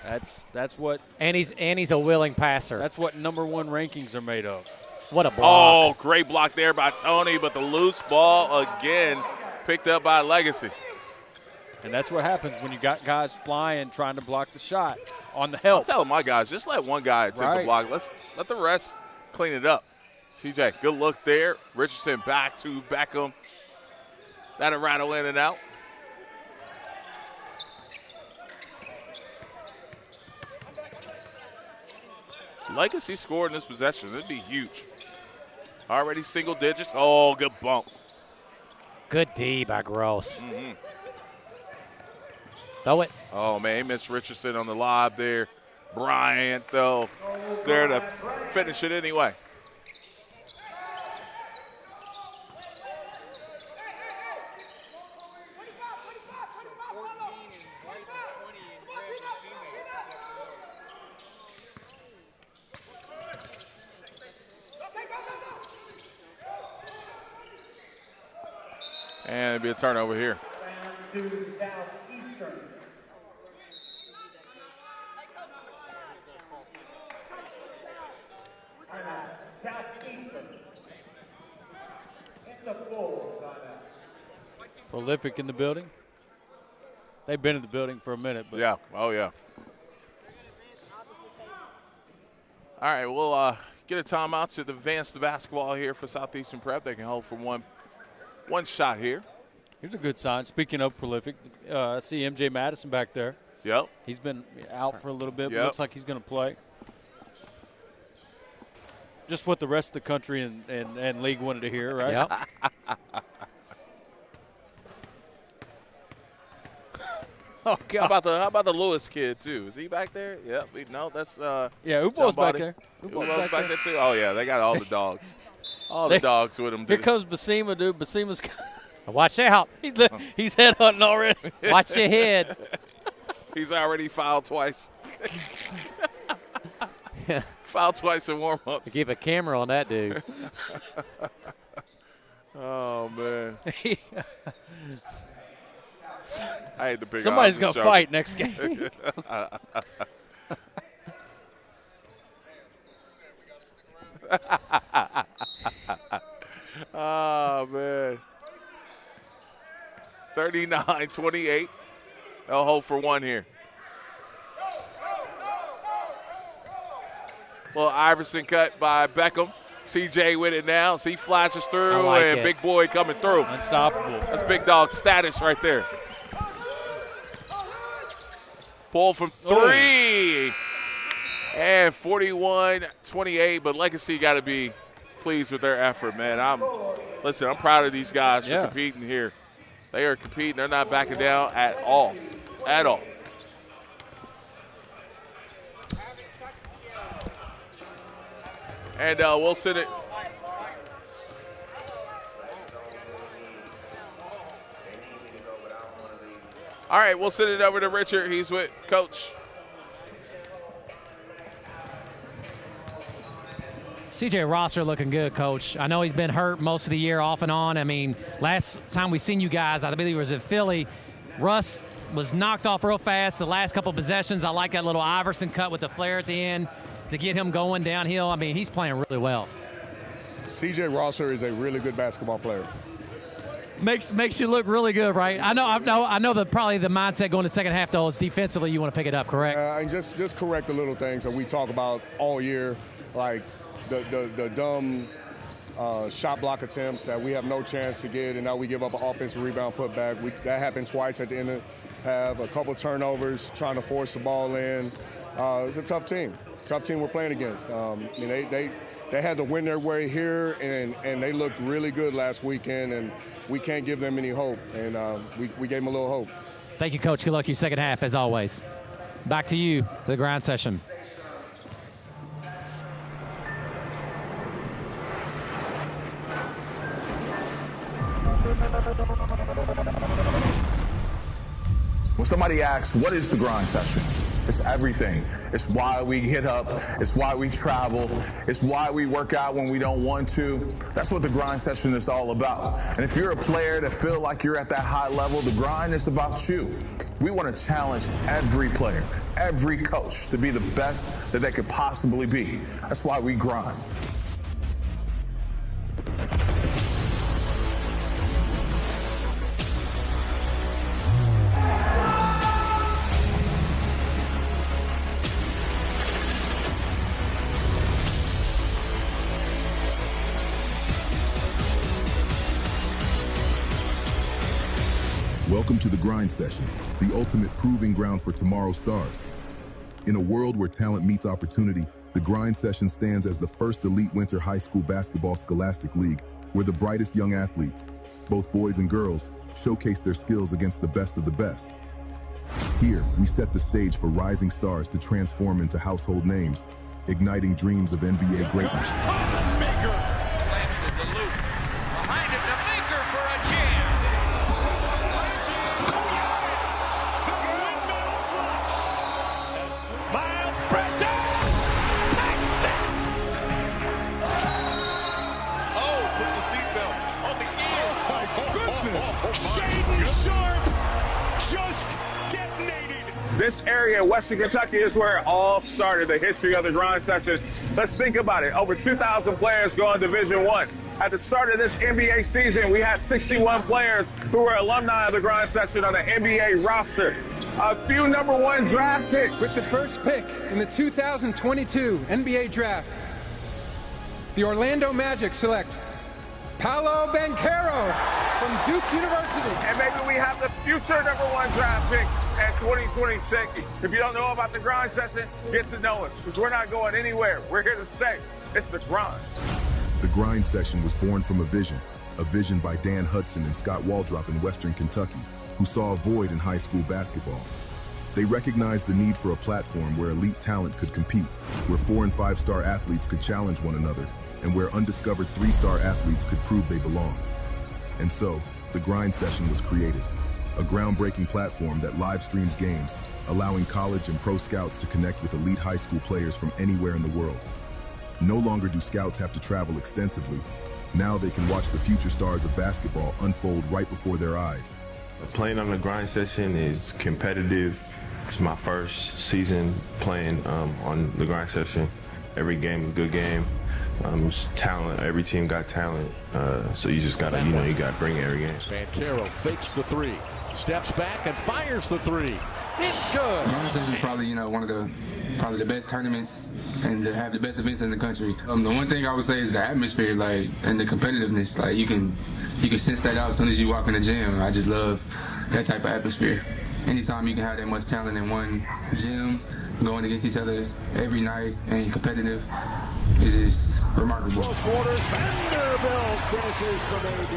size. That's what And he's a willing passer. that's what #1 rankings are made of. What a block. Oh, great block there by Tony, but the loose ball again picked up by Legacy. And that's what happens when you got guys flying trying to block the shot on the help. I'm telling my guys, just let one guy take the Right. block. Let's let the rest clean it up. CJ, good look there. Richardson back to Beckham. That'll rattle in and out. Legacy scored in this possession. That'd be huge. Already single digits. Oh, good bump. Good D by Gross. Throw it. Oh, man, he missed Richardson on the lob there. Bryant, though, there to finish it anyway. And it'll be a turnover here. To Southeastern. Southeastern. In the full timeout. Prolific in the building. They've been in the building for a minute, but Yeah. Oh, yeah. All right, we'll get a timeout to advance the basketball here for Southeastern Prep. They can hold for one shot here. here's a good sign. Speaking of prolific, I see MJ Madison back there. Yep. He's been out for a little bit, but Yep. looks like he's going to play. Just what the rest of the country and league wanted to hear, right? Yep. Oh, How God. about the Lewis kid too? Is he back there? Yep. No, that's Yeah, John Ubo's back Body. there. Ubo's back there too. Oh yeah, they got all the dogs. All the They- dogs with them. Here comes Basima, dude. Basima's Watch out. he's head hunting already. Watch your head. He's already fouled twice. Fouled twice in warm-ups. Keep a camera on that dude. Oh man. I hate the big. Somebody's eyes going and to sharp. fight next game. Oh man. 39-28. They'll hold for one here. Little Iverson cut by Beckham. CJ with it now. See, flashes through, I like and it. big boy coming through. Unstoppable. That's big dog status right there. Pull from three. And 41-28, but Legacy got to be pleased with their effort, man. I'm proud of these guys for competing here. They are competing. They're not backing down at all. At all. And we'll send it. All right, we'll send it over to Richard. He's with Coach. CJ Rosser looking good, Coach. I know he's been hurt most of the year off and on. I mean, last time we seen you guys, I believe it was at Philly, Russ was knocked off real fast the last couple possessions. I like that little Iverson cut with the flare at the end to get him going downhill. I mean, he's playing really well. CJ Rosser is a really good basketball player. Makes you look really good, right? I know that probably the mindset going to the second half, though, is defensively you want to pick it up, correct? And just correct the little things that we talk about all year, like the dumb shot block attempts that we have no chance to get, and now we give up an offensive rebound put back. That happened twice at the end of half. A couple turnovers, trying to force the ball in. It's a tough team. Tough team we're playing against. They had to win their way here, and they looked really good last weekend, and we can't give them any hope. And we gave them a little hope. Thank you, Coach. Good luck to you second half, as always. Back to you, the grind session. When somebody asks, what is the grind session? It's everything. It's why we get up. It's why we travel. It's why we work out when we don't want to. That's what the grind session is all about. And if you're a player that feel like you're at that high level, the grind is about you. We want to challenge every player, every coach to be the best that they could possibly be. That's why we grind. Welcome to the Grind Session, the ultimate proving ground for tomorrow's stars. In a world where talent meets opportunity, the Grind Session stands as the first elite winter high school basketball scholastic league where the brightest young athletes, both boys and girls, showcase their skills against the best of the best. Here, we set the stage for rising stars to transform into household names, igniting dreams of NBA greatness. This area of Western Kentucky is where it all started, the history of the grind section. Let's think about it. Over 2,000 players go in Division I. At the start of this NBA season, we had 61 players who were alumni of the grind section on the NBA roster. A few #1 draft picks. With the first pick in the 2022 NBA draft, the Orlando Magic select Paolo Banchero from Duke University. And maybe we have the future #1 draft pick at 2026. If you don't know about the grind session, get to know us, because we're not going anywhere. We're here to stay. It's the grind. The Grind Session was born from a vision by Dan Hudson and Scott Waldrop in Western Kentucky, who saw a void in high school basketball. They recognized the need for a platform where elite talent could compete, where 4- and 5-star athletes could challenge one another, and where undiscovered 3-star athletes could prove they belong. And so, the Grind Session was created, a groundbreaking platform that live streams games, allowing college and pro scouts to connect with elite high school players from anywhere in the world. No longer do scouts have to travel extensively. Now they can watch the future stars of basketball unfold right before their eyes. Playing on the Grind Session is competitive. It's my first season playing on the Grind Session. Every game is a good game. It's talent. Every team got talent. So you just gotta, you gotta bring it every game. Banchero fakes the three, steps back and fires the three. It's good. Grind Session is probably, one of the best tournaments and to have the best events in the country. The one thing I would say is the atmosphere, and the competitiveness. You can sense that out as soon as you walk in the gym. I just love that type of atmosphere. Anytime you can have that much talent in one gym, going against each other every night and competitive, is just remarkable.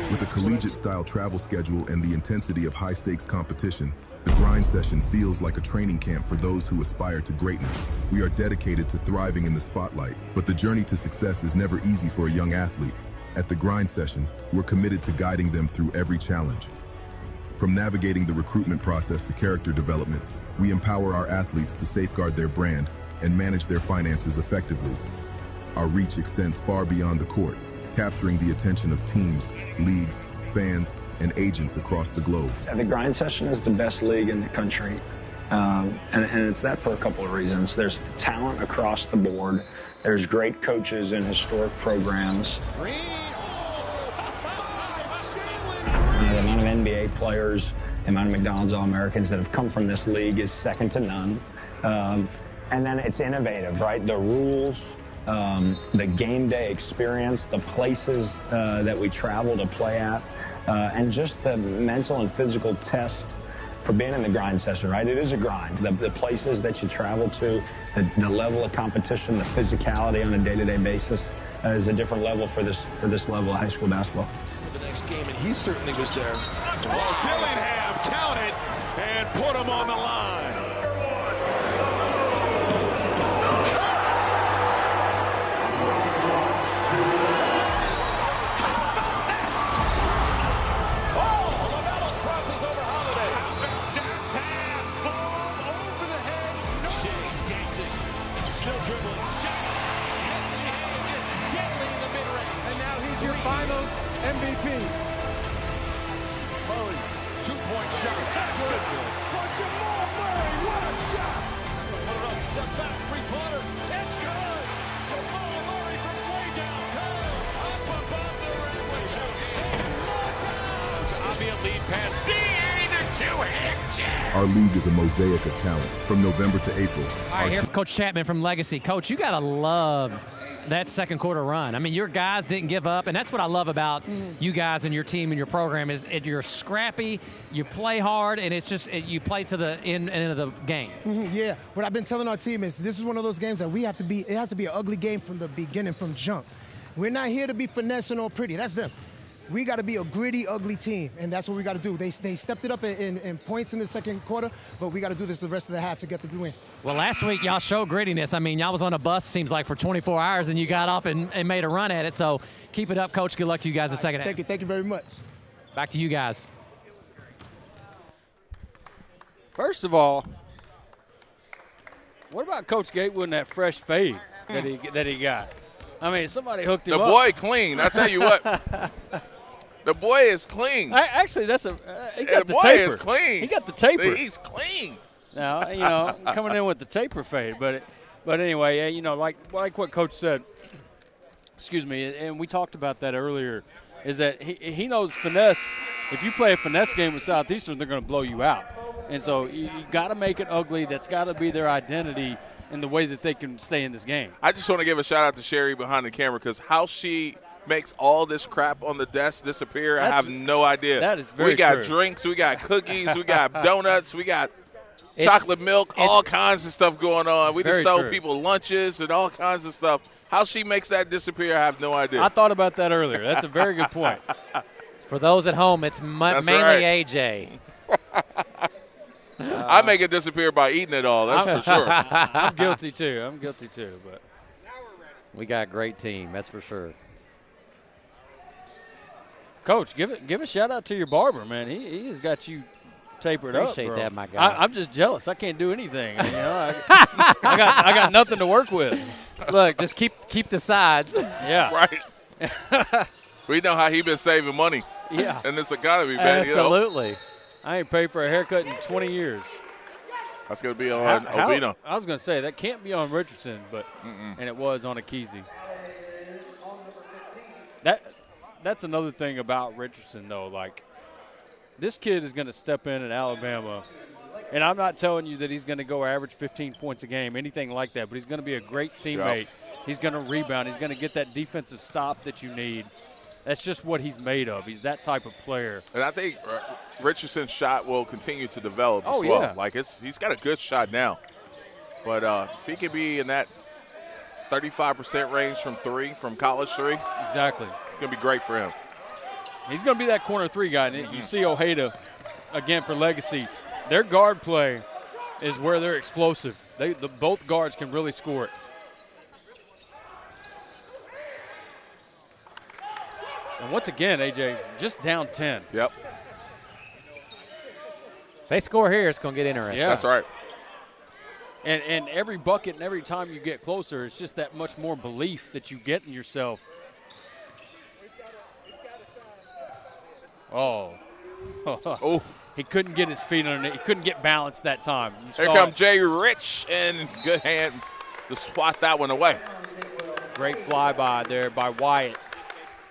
With a collegiate-style travel schedule and the intensity of high-stakes competition, the Grind Session feels like a training camp for those who aspire to greatness. We are dedicated to thriving in the spotlight, but the journey to success is never easy for a young athlete. At the Grind Session, we're committed to guiding them through every challenge. From navigating the recruitment process to character development, we empower our athletes to safeguard their brand and manage their finances effectively. Our reach extends far beyond the court, capturing the attention of teams, leagues, fans, and agents across the globe. The Grind Session is the best league in the country, and it's that for a couple of reasons. There's talent across the board. There's great coaches and historic programs. The amount of NBA players, the amount of McDonald's All-Americans that have come from this league is second to none. And then it's innovative, right? The rules, the game day experience, the places that we travel to play at, and just the mental and physical test for being in the Grind Session, right? It is a grind. The places that you travel to, the level of competition, the physicality on a day-to-day basis is a different level for this level of high school basketball. The next game, and he certainly was there. Oh, Dillingham counted and put him on the line. Oh, good. For Jamal Murray, what a shot! Put it up, step back, three-pointer. It's good! Jamal Murray from way downtown. Up above the rim with Joe. Obvious lead pass. The two-hand jab. Our league is a mosaic of talent from November to April. All right, here from Coach Chapman from Legacy. Coach, you got to love that second quarter run. I mean, your guys didn't give up, and that's what I love about you guys and your team and your program is you're scrappy, you play hard, and it's just you play to the end of the game. Yeah, what I've been telling our team is this is one of those games that it has to be an ugly game from the beginning, from jump. We're not here to be finessing or pretty. That's them. We got to be a gritty, ugly team, and that's what we got to do. They stepped it up in points in the second quarter, but we got to do this the rest of the half to get the win. Well, last week y'all showed grittiness. I mean, y'all was on a bus, seems like, for 24 hours, and you got off and made a run at it. So keep it up, Coach. Good luck to you guys the second half. Thank you very much. Back to you guys. First of all, what about Coach Gatewood and that fresh fade that he got? I mean, somebody hooked him up. The boy clean. I tell you what. The boy is clean. Actually, he got the the boy taper. is clean. He got the taper. He's clean. Now, coming in with the taper fade. But anyway, like what Coach said, excuse me, and we talked about that earlier, is that he knows finesse. If you play a finesse game with Southeastern, they're going to blow you out. And so you got to make it ugly. That's got to be their identity in the way that they can stay in this game. I just want to give a shout-out to Sherry behind the camera because how she makes all this crap on the desk disappear, I have no idea. That is very We got true. drinks, we got cookies, we got donuts, we got chocolate milk, all kinds of stuff going on. We just stole people lunches and all kinds of stuff. How she makes that disappear, I have no idea. I thought about that earlier. That's a very good point. For those at home, it's mainly right. AJ. I make it disappear by eating it all, that's for sure. I'm guilty too. But we got a great team, that's for sure. Coach, give a shout out to your barber, man. He has got you tapered up. Appreciate bro. that, my guy. I'm just jealous. I can't do anything. I got nothing to work with. Look, just keep the sides. Yeah. Right. We know how he been saving money. Yeah. In this economy, man. Absolutely. I ain't paid for a haircut in 20 years. That's going to be on Obino. I was going to say, that can't be on Richardson, but and it was on Akese. That's another thing about Richardson, though. Like, this kid is going to step in at Alabama, and I'm not telling you that he's going to go average 15 points a game, anything like that, but he's going to be a great teammate. Yep. He's going to rebound. He's going to get that defensive stop that you need. That's just what he's made of. He's that type of player. And I think Richardson's shot will continue to develop as well. Yeah. Like, he's got a good shot now. But if he can be in that 35% range from three, from college three. Exactly. It's going to be great for him. He's going to be that corner three guy. And you see Ojeda, again, for Legacy. Their guard play is where they're explosive. Both guards can really score it. And once again, AJ, just down 10. Yep. If they score here, it's going to get interesting. Yeah. That's right. And every bucket and every time you get closer, it's just that much more belief that you get in yourself. Oh. Oh. He couldn't get his feet underneath. He couldn't get balance that time. Here comes Jay Rich, and good hand to swat that one away. Great flyby there by Wyatt.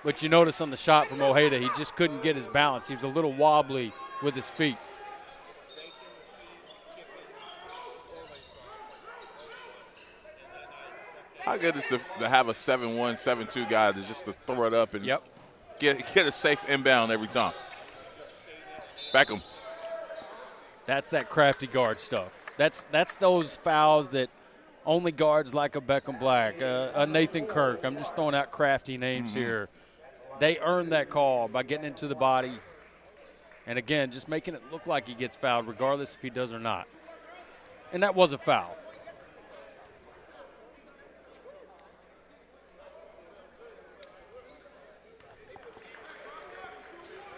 But you notice on the shot from Ojeda, he just couldn't get his balance. He was a little wobbly with his feet. How good is to have a 7'1", 7'2" guy to just to throw it up and get a safe inbound every time. Beckham. That's that crafty guard stuff. That's those fouls that only guards like a Beckham Black, a Nathan Kirk. I'm just throwing out crafty names here. They earn that call by getting into the body. And, again, just making it look like he gets fouled regardless if he does or not. And that was a foul.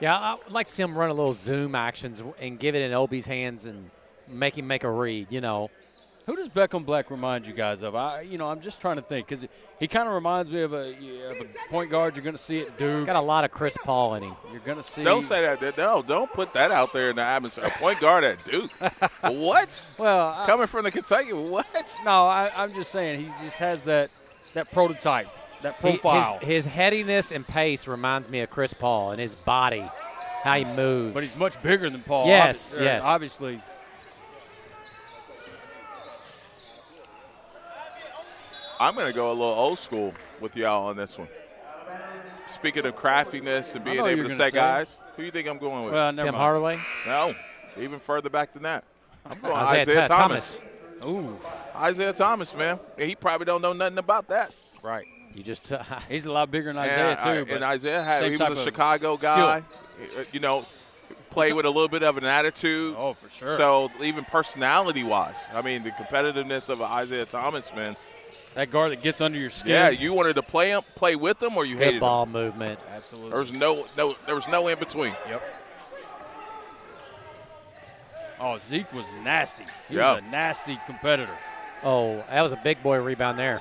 Yeah, I would like to see him run a little zoom actions and give it in Obi's hands and make him make a read, you know. Who does Beckham Black remind you guys of? I'm just trying to think because he kind of reminds me of a point guard you're going to see at Duke. Got a lot of Chris Paul in him. You're going to see. Don't say that. No, don't put that out there in the atmosphere. A point guard at Duke. What? Well, coming from the Kentucky, what? No, I'm just saying he just has that prototype, that profile. His headiness and pace reminds me of Chris Paul and his body, how he moves. But he's much bigger than Paul. Yes. Obviously. I'm going to go a little old school with y'all on this one. Speaking of craftiness and being able to say guys, who do you think I'm going with? Well, Tim Hardaway? No, even further back than that. I'm going Isaiah Thomas. Ooh. Isaiah Thomas, man. And he probably don't know nothing about that. Right. You just he's a lot bigger than Isaiah, too. And Isaiah, he was a Chicago guy. Played with a little bit of an attitude. Oh, for sure. So even personality-wise, I mean, the competitiveness of Isaiah Thomas, man. That guard that gets under your skin. Yeah, you wanted to play with him, or you hated him. Ball movement. Absolutely. There was no in between. Yep. Oh, Zeke was nasty. He was a nasty competitor. Oh, that was a big boy rebound there.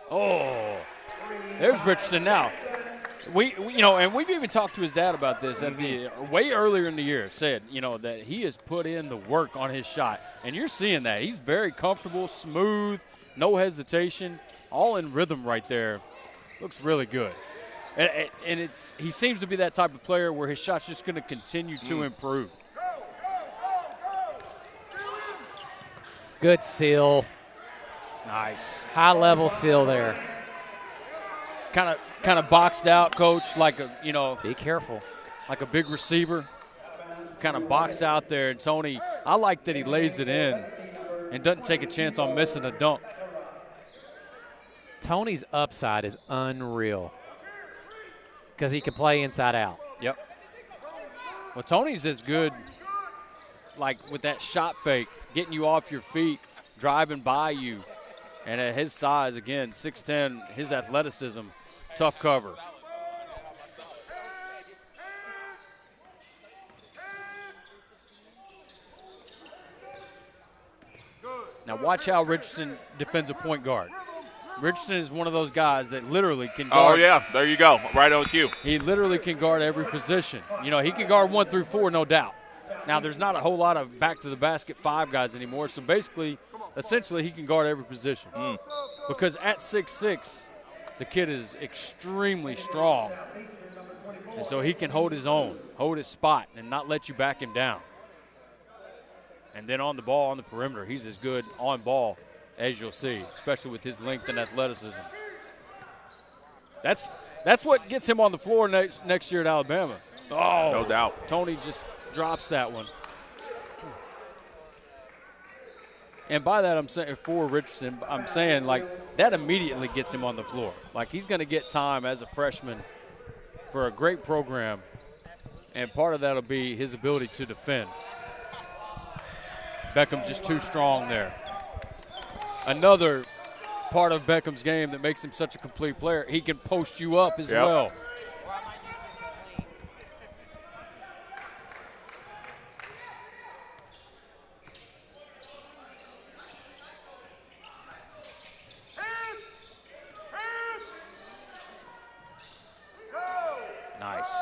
Oh, there's Richardson now. And we've even talked to his dad about this at the way earlier in the year. Said, that he has put in the work on his shot, and you're seeing that. He's very comfortable, smooth, no hesitation, all in rhythm right there. Looks really good, and he seems to be that type of player where his shot's just going to continue to improve. Good seal. Nice. High level seal there. Kind of boxed out, coach, like a Be careful. Like a big receiver. Kind of boxed out there, and Tony, I like that he lays it in and doesn't take a chance on missing a dunk. Tony's upside is unreal because he can play inside out. Yep. Well, Tony's as good, like with that shot fake, getting you off your feet, driving by you, and at his size, again, 6'10", his athleticism. Tough cover. Now watch how Richardson defends a point guard. Richardson is one of those guys that literally can guard. Oh, yeah. There you go. Right on cue. He literally can guard every position. He can guard 1 through 4, no doubt. Now, there's not a whole lot of back-to-the-basket 5 guys anymore, so basically, essentially, he can guard every position. Because at 6'6", the kid is extremely strong, and so he can hold his own, hold his spot, and not let you back him down. And then on the ball, on the perimeter, he's as good on ball as you'll see, especially with his length and athleticism. That's what gets him on the floor next year at Alabama. Oh, no doubt. Tony just drops that one. And by that, I'm saying for Richardson, I'm saying like that immediately gets him on the floor. Like he's going to get time as a freshman for a great program, and part of that will be his ability to defend. Beckham just too strong there. Another part of Beckham's game that makes him such a complete player, he can post you up as well. Nice.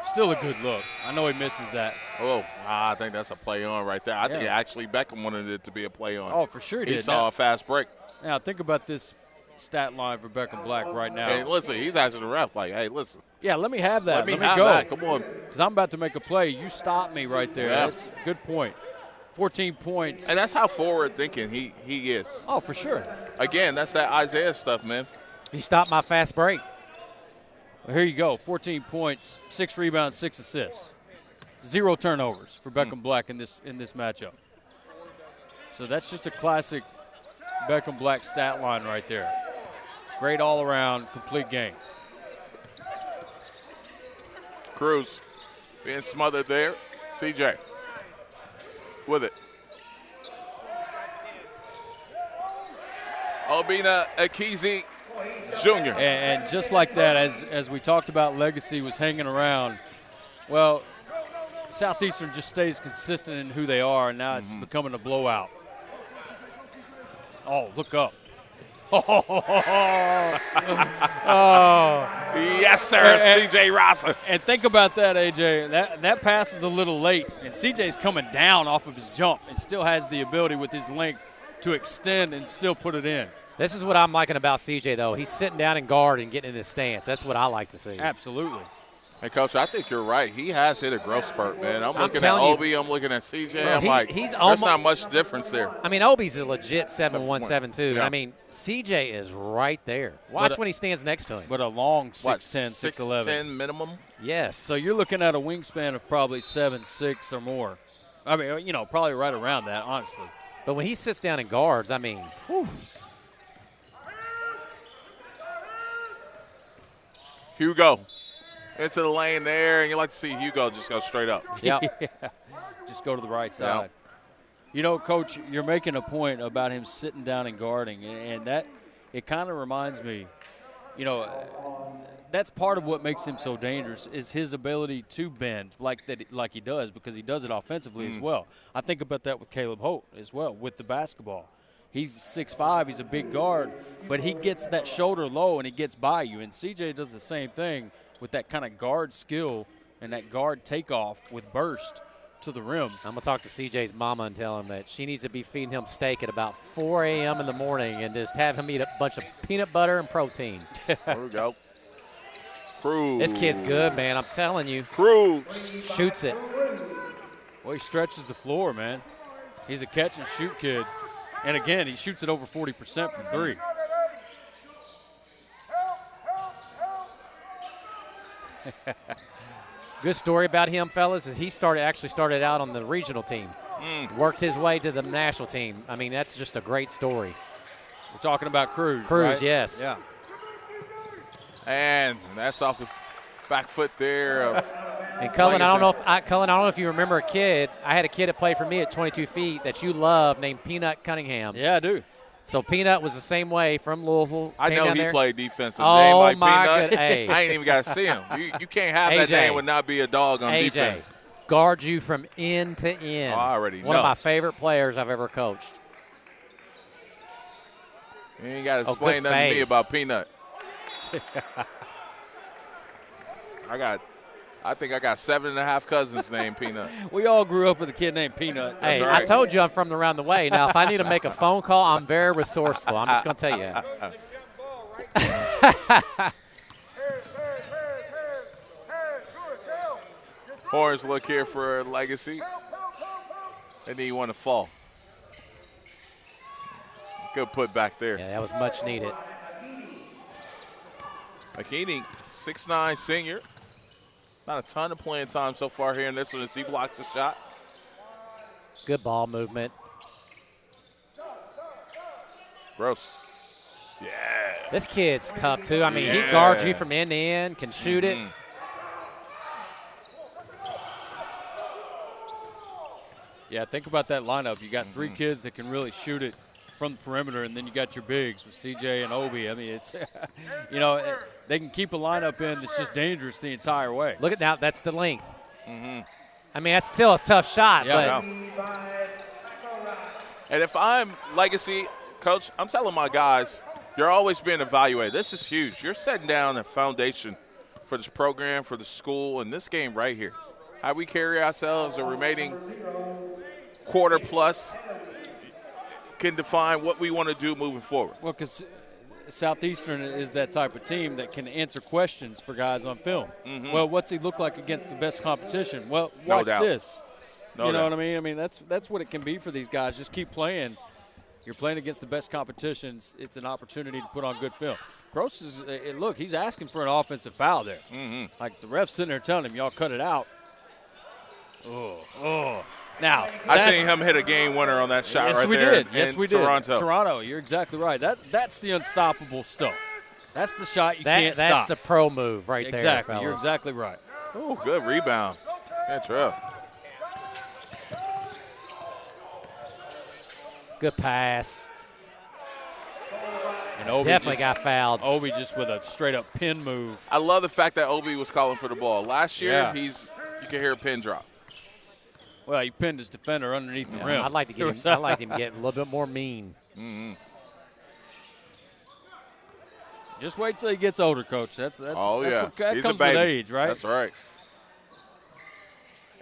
Still a good look. I know he misses that. Oh, I think that's a play on right there. I think actually Beckham wanted it to be a play on. Oh, for sure he did. He saw a fast break. Now, think about this stat line for Beckham Black right now. Hey, listen, he's asking the ref like, hey, listen. Yeah, let me have that. Let me go. That. Come on. Because I'm about to make a play. You stop me right there. Yeah. That's a good point. 14 points. And that's how forward thinking he is. Oh, for sure. Again, that's that Isaiah stuff, man. He stopped my fast break. Well, here you go. 14 points, 6 rebounds, 6 assists. 0 turnovers for Beckham Black in this matchup. So that's just a classic Beckham Black stat line right there. Great all-around, complete game. Cruz being smothered there. CJ with it. Obina Akizi Junior. And just like that, as we talked about, Legacy was hanging around. Well, Southeastern just stays consistent in who they are, and now it's becoming a blowout. Oh, look up. Yes, sir, C.J. Rosser. And think about that, A.J. That pass was a little late, and C.J.'s coming down off of his jump and still has the ability with his length to extend and still put it in. This is what I'm liking about C.J., though. He's sitting down in guard and getting in his stance. That's what I like to see. Absolutely. Hey, Coach, I think you're right. He has hit a growth spurt, man. I'm looking at telling you. Obi. I'm looking at C.J. Bro, I'm like, he's there's almost, not much difference there. I mean, Obi's a legit 7'1", 7'2". Yeah. I mean, C.J. is right there. Watch when he stands next to him. But a long 6'10", 6'11". 6'10" minimum? Yes. So you're looking at a wingspan of probably 7'6" or more. I mean, you know, probably right around that, honestly. But when he sits down in guards, I mean, whew. Hugo into the lane there, and you like to see Hugo just go straight up. Yeah. Just go to the right side. You know, Coach, you're making a point about him sitting down and guarding, and that it kind of reminds me, you know, that's part of what makes him so dangerous is his ability to bend like he does, because he does it offensively as well. I think about that with Caleb Holt as well with the basketball. He's 6'5", he's a big guard, but he gets that shoulder low and he gets by you. And CJ does the same thing with that kind of guard skill and that guard takeoff with burst to the rim. I'm going to talk to CJ's mama and tell him that she needs to be feeding him steak at about 4 a.m. in the morning and just have him eat a bunch of peanut butter and protein. There we go. Cruz. This kid's good, man. I'm telling you. Cruz. Shoots it. Well, he stretches the floor, man. He's a catch and shoot kid. And again, he shoots it over 40% from three. Good story about him, fellas, is he actually started out on the regional team. Worked his way to the national team. I mean, that's just a great story. We're talking about Cruz, Cruz, right? yes. Yeah. And that's off the back foot there. And Cullen, I don't know if you remember a kid. I had a kid that played for me at 22 feet that you love named Peanut Cunningham. Yeah, I do. So Peanut was the same way from Louisville. I know he there. played defensive. Oh, name like my Peanut. good. Hey. I ain't even got to see him. You can't have that AJ. name and not be a dog on AJ, defense. guard you from end to end. Oh, I already One know. of my favorite players I've ever coached. You ain't got to explain nothing to me about Peanut. I think I got 7.5 cousins named Peanut. We all grew up with a kid named Peanut. Hey, right. I told you I'm from around the way. Now, if I need to make a phone call, I'm very resourceful. I'm just going to tell you that. Horns look here for Legacy. They need one to fall. Good put back there. Yeah, that was much needed. McKinney, 6'9", senior. Not a ton of playing time so far here in this one as he blocks a shot. Good ball movement. Gross. Yeah. This kid's tough, too. I mean, he guards you from end to end, can shoot it. Yeah, think about that lineup. You got three kids that can really shoot it from the perimeter, and then you got your bigs with CJ and Obi. I mean, it's, you know, they can keep a lineup in that's just dangerous the entire way. Look at now, that's the length. I mean, that's still a tough shot. Yeah, and if I'm Legacy, Coach, I'm telling my guys, you're always being evaluated. This is huge. You're setting down a foundation for this program, for the school, and this game right here. How we carry ourselves, the remaining quarter plus, can define what we want to do moving forward. Well, because Southeastern is that type of team that can answer questions for guys on film. Well, what's he look like against the best competition? Well, watch this. You know what I mean? I mean, that's what it can be for these guys. Just keep playing. You're playing against the best competitions. It's an opportunity to put on good film. Gross is look, he's asking for an offensive foul there. Like the ref's sitting there telling him, y'all cut it out. Now, I seen him hit a game winner on that shot right there. Yes, we did. Toronto, you're exactly right. That's the unstoppable stuff. That's the shot you can't stop. That's the pro move right there, Exactly. fellas. You're exactly right. Oh, good rebound. That's rough. Good pass. And Obi Definitely got fouled. Obi just with a straight-up pin move. I love the fact that Obi was calling for the ball. Last year, Yeah. you can hear a pin drop. Well, he pinned his defender underneath the rim. I'd like to get him. I'd like him to get a little bit more mean. Mm-hmm. Just wait till he gets older, Coach. That's yeah. what, that He's comes a baby. with age, right? That's right.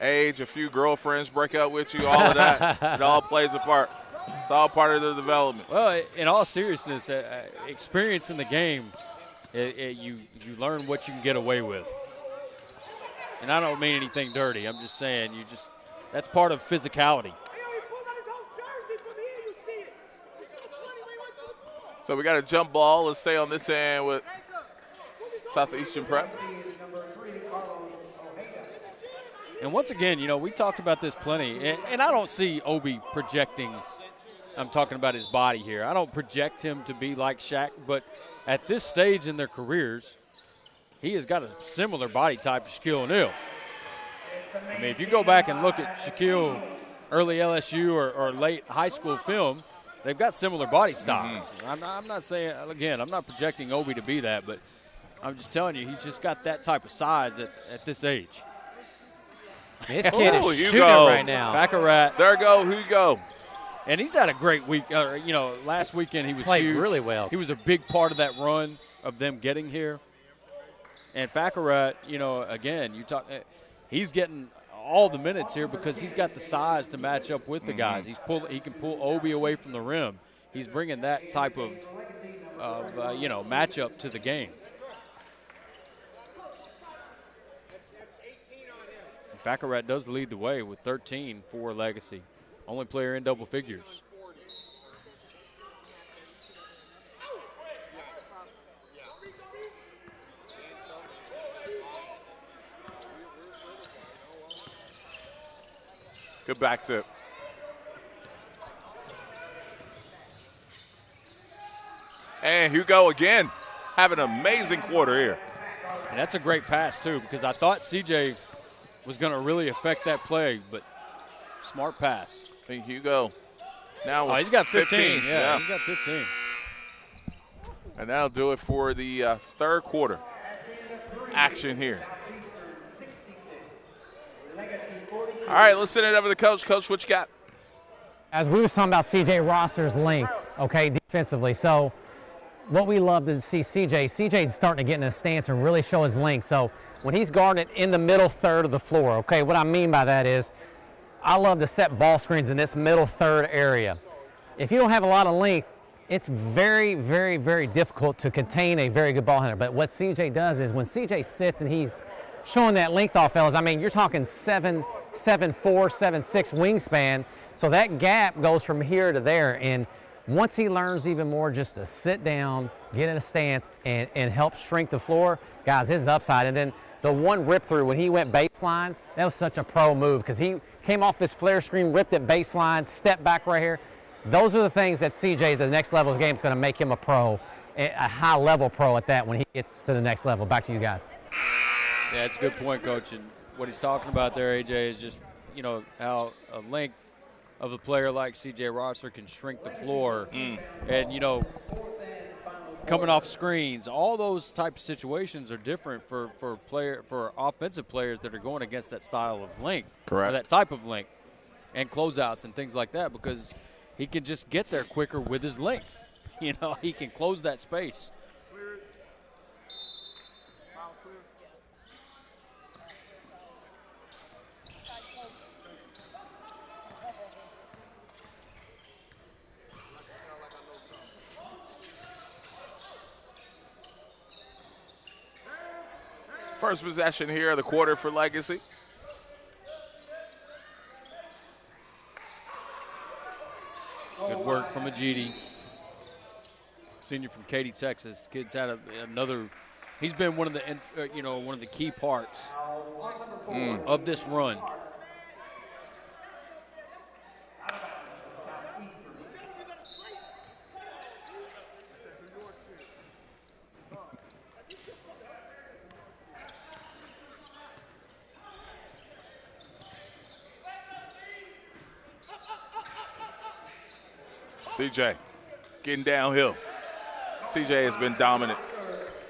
Age, a few girlfriends break up with you, all of that. It all plays a part. It's all part of the development. Well, in all seriousness, experience in the game, you learn what you can get away with. And I don't mean anything dirty. I'm just saying that's part of physicality. So we got a jump ball. Let's stay on this end with Southeastern Prep. And once again, we talked about this plenty, and I don't see Obi projecting. I'm talking about his body here. I don't project him to be like Shaq, but at this stage in their careers, he has got a similar body type to Shaquille O'Neal. I mean, if you go back and look at Shaquille early LSU or late high school film, they've got similar body styles. Mm-hmm. I'm not saying, again, I'm not projecting Obi to be that, but I'm just telling you, he's just got that type of size at this age. This kid is shooting right now. Baccarat. There go Hugo. And he's had a great week. Last weekend he was Played huge. really well. He was a big part of that run of them getting here. And Baccarat, again, he's getting all the minutes here because he's got the size to match up with the guys. He can pull Obi away from the rim. He's bringing that type of matchup to the game. Baccarat does lead the way with 13 for Legacy. Only player in double figures. Good back tip. And Hugo again, having an amazing quarter here. And that's a great pass, too, because I thought CJ was going to really affect that play, but smart pass. I think Hugo now he's got 15. Yeah, he's got 15. And that'll do it for the third quarter action here. All right, let's send it over to the coach. Coach, what you got? As we were talking about C.J. Rosser's length, okay, defensively. So what we love to see CJ's starting to get in a stance and really show his length. So when he's guarding in the middle third of the floor, okay, what I mean by that is I love to set ball screens in this middle third area. If you don't have a lot of length, it's very, very, very difficult to contain a very good ball handler. But what CJ does is when CJ sits and he's showing that length off, fellas, I mean, you're talking 7'4", 7'6" wingspan. So that gap goes from here to there. And once he learns even more just to sit down, get in a stance, and help shrink the floor, guys, his upside. And then the one rip through when he went baseline, that was such a pro move because he came off this flare screen, ripped it baseline, stepped back right here. Those are the things that CJ, the next level of the game, is going to make him a pro, a high-level pro at that when he gets to the next level. Back to you guys. Yeah, it's a good point, Coach. And what he's talking about there, AJ, is just, how a length of a player like C.J. Rosser can shrink the floor. And, coming off screens, all those type of situations are different for offensive players that are going against that style of length. Correct. Or that type of length and closeouts and things like that because he can just get there quicker with his length. He can close that space. First possession here of the quarter for Legacy. Good work from Ajiti, senior from Katy, Texas. Kid's had another. He's been one of the one of the key parts of this run. CJ getting downhill. CJ has been dominant.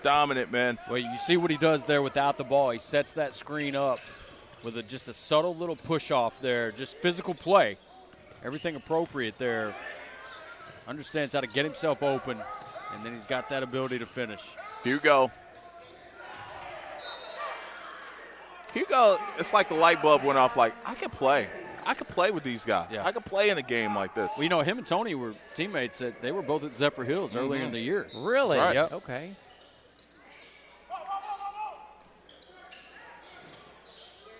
Dominant, man. Well, you see what he does there without the ball. He sets that screen up with just a subtle little push-off there, just physical play. Everything appropriate there. Understands how to get himself open, and then he's got that ability to finish. Hugo, it's like the light bulb went off, like, I can play. I could play with these guys. Yeah. I could play in a game like this. Well, you know, him and Tony were teammates. They were both at Zephyr Hills earlier in the year. Really? Right. Yep. Okay.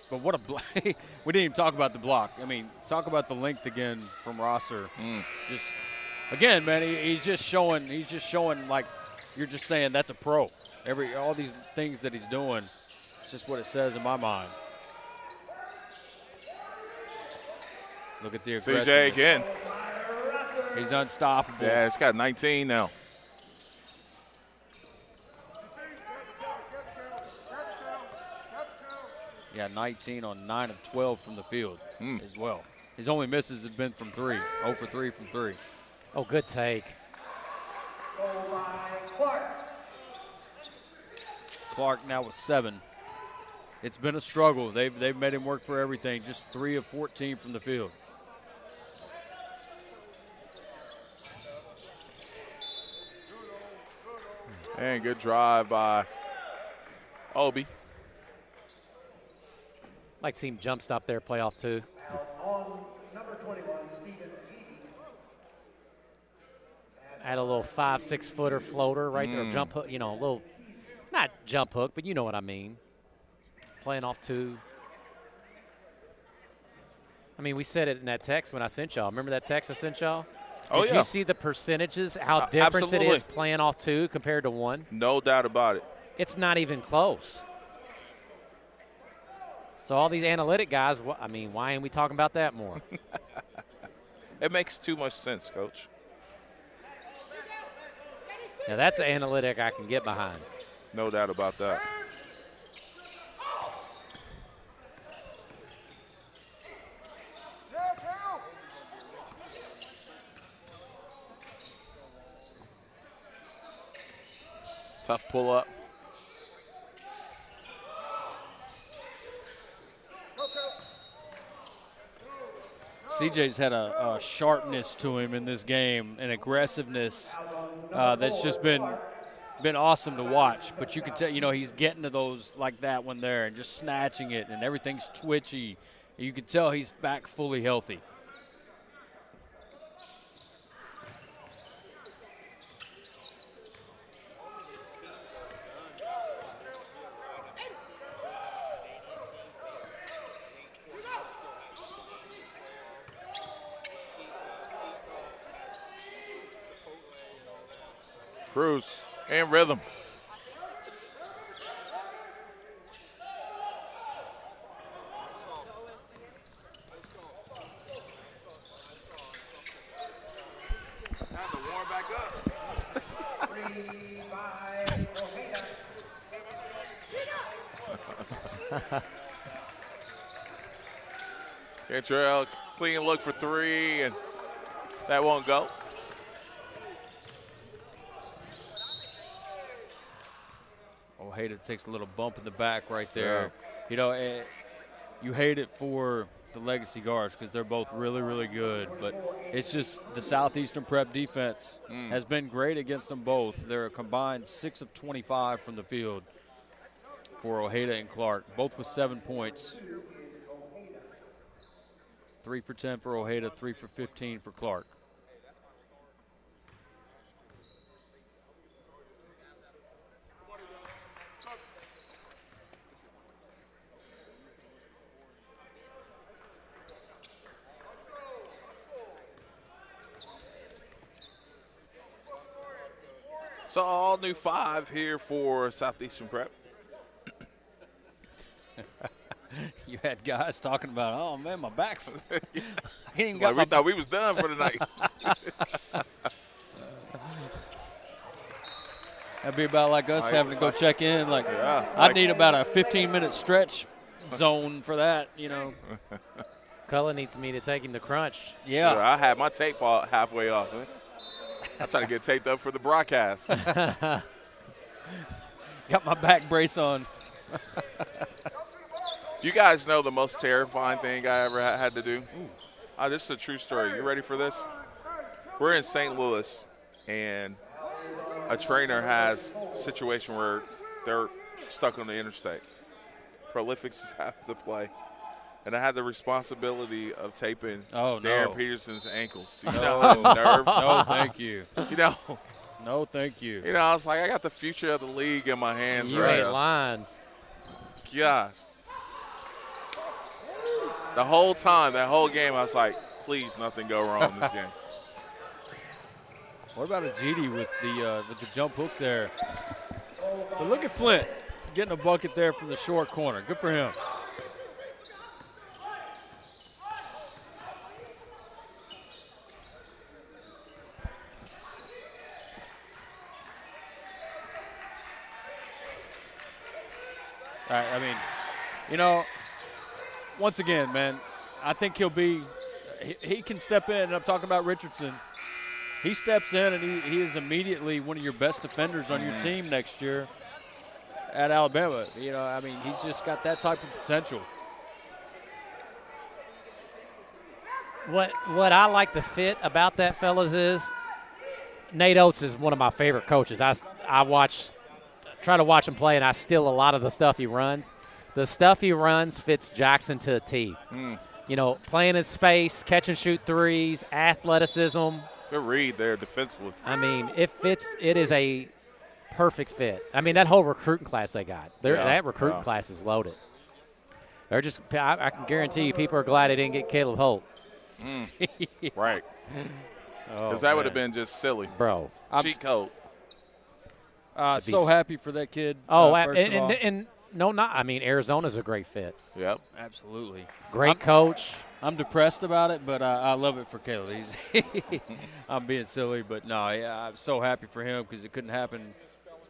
But what a block. We didn't even talk about the block. I mean, talk about the length again from Rosser. Just, again, man, he's just showing like you're just saying that's a pro. All these things that he's doing, it's just what it says in my mind. Look at the aggressiveness. CJ again. He's unstoppable. Yeah, it's got 19 now. Yeah, 19 on 9 of 12 from the field as well. His only misses have been from 3. 0 for 3 from 3. Oh, good take. Clark now with 7. It's been a struggle. They've made him work for everything. Just 3 of 14 from the field. And good drive by Obi. Like to see him jump stop there, play off 2. Add a little 5-6 footer floater right there, jump hook, you know, a little, not jump hook, but you know what I mean. Playing off 2. I mean, we said it in that text when I sent y'all. Remember that text I sent y'all? Oh, Did yeah. you see the percentages, how different it absolutely. is playing off 2 compared to 1? No doubt about it. It's not even close. So all these analytic guys, I mean, why ain't we talking about that more? It makes too much sense, Coach. Now, that's an analytic I can get behind. No doubt about that. Tough pull up. CJ's had a sharpness to him in this game, an aggressiveness that's just been awesome to watch. But you can tell, you know, he's getting to those like that one there and just snatching it, and everything's twitchy. You can tell he's back fully healthy. Cruz and rhythm. Time to warm back up. Cantrell, clean look for 3, and that won't go. Ojeda takes a little bump in the back right there. Yeah. You know, you hate it for the legacy guards because they're both really, really good. But it's just the Southeastern Prep defense has been great against them both. They're a combined 6 of 25 from the field for Ojeda and Clark, both with 7 points. 3 for 10 for Ojeda, 3 for 15 for Clark. So all new 5 here for Southeastern Prep. You had guys talking about, oh man, my back's. We thought we was done for the night. That'd be about like us having to go check in. Like, yeah, I'd need about a 15-minute stretch zone for that, you know. Cullen needs me to take him to crunch. Yeah. Sure, I had my tape halfway off. I'm trying to get taped up for the broadcast. Got my back brace on. You guys know the most terrifying thing I ever had to do? This is a true story. You ready for this? We're in St. Louis, and a trainer has a situation where they're stuck on the interstate. Prolifics have to play. And I had the responsibility of taping Darren Peterson's ankles. You know, nerve. No, thank you. You know. No, thank you. You know, I was like, I got the future of the league in my hands You right ain't now. lying. Gosh. The whole time, that whole game, I was like, please, nothing go wrong in this game. What about Ajiti with the jump hook there? But look at Flint getting a bucket there from the short corner. Good for him. I mean, you know, once again, man, I think he'll be – he can step in. And I'm talking about Richardson. He steps in, and he is immediately one of your best defenders on your team next year at Alabama. You know, I mean, he's just got that type of potential. What I like the fit about that, fellas, is Nate Oates is one of my favorite coaches. I try to watch him play, and I steal a lot of the stuff he runs. The stuff he runs fits Jackson to a T. You know, playing in space, catch and shoot threes, athleticism. Good read there defensively. I mean, it fits. It is a perfect fit. I mean, that whole recruiting class they got, that recruiting class is loaded. They're just. I can guarantee you, people are glad they didn't get Caleb Holt. Right. Because that would have been just silly. Bro. Cheat code. So happy for that kid. And I mean, Arizona's a great fit. Yep. Absolutely. Great coach. I'm depressed about it, but I love it for Caleb. I'm being silly, but no, I'm so happy for him because it couldn't happen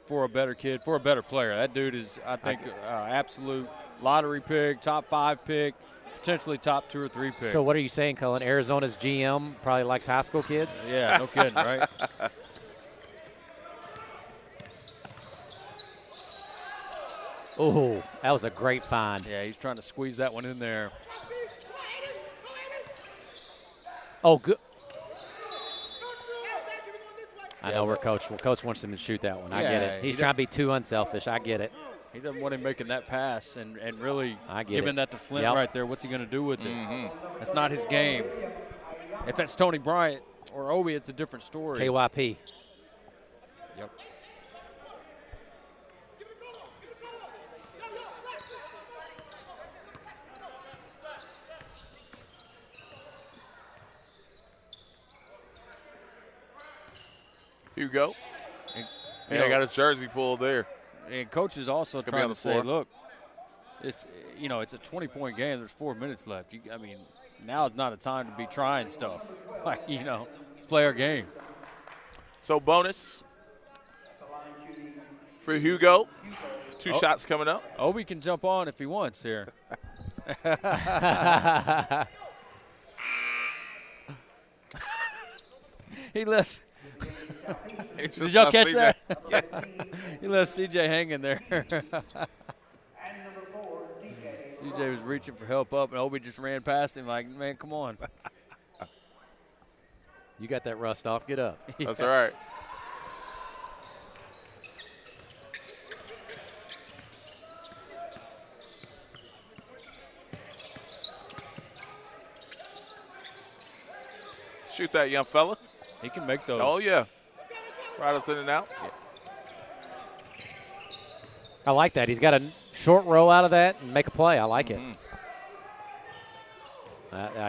for a better kid, for a better player. That dude is, I think, absolute lottery pick, top 5 pick, potentially top 2 or 3 pick. So what are you saying, Cullen? Arizona's GM probably likes high school kids? Yeah, no kidding, right? Oh, that was a great find. Yeah, he's trying to squeeze that one in there. Oh, good. I know where Coach wants him to shoot that one. I get it. He's trying to be too unselfish. I get it. He doesn't want him making that pass and really giving that to Flint right there. What's he going to do with it? That's not his game. If that's Tony Bryant or Obi, it's a different story. KYP. Yep. Hugo. And he got his jersey pulled there. And Coach is also trying to say, look, it's a 20-point game. There's 4 minutes left. I mean, now is not a time to be trying stuff. Like, let's play our game. So bonus for Hugo. 2 shots coming up. Obi can jump on if he wants here. He left. Did y'all catch that? He left CJ hanging there. CJ was reaching for help up, and Obi just ran past him like, man, come on. You got that rust off. Get up. That's all right. Shoot that, young fella. He can make those. Oh, yeah. Right us in and out. Yeah. I like that. He's got a short row out of that and make a play. I like it.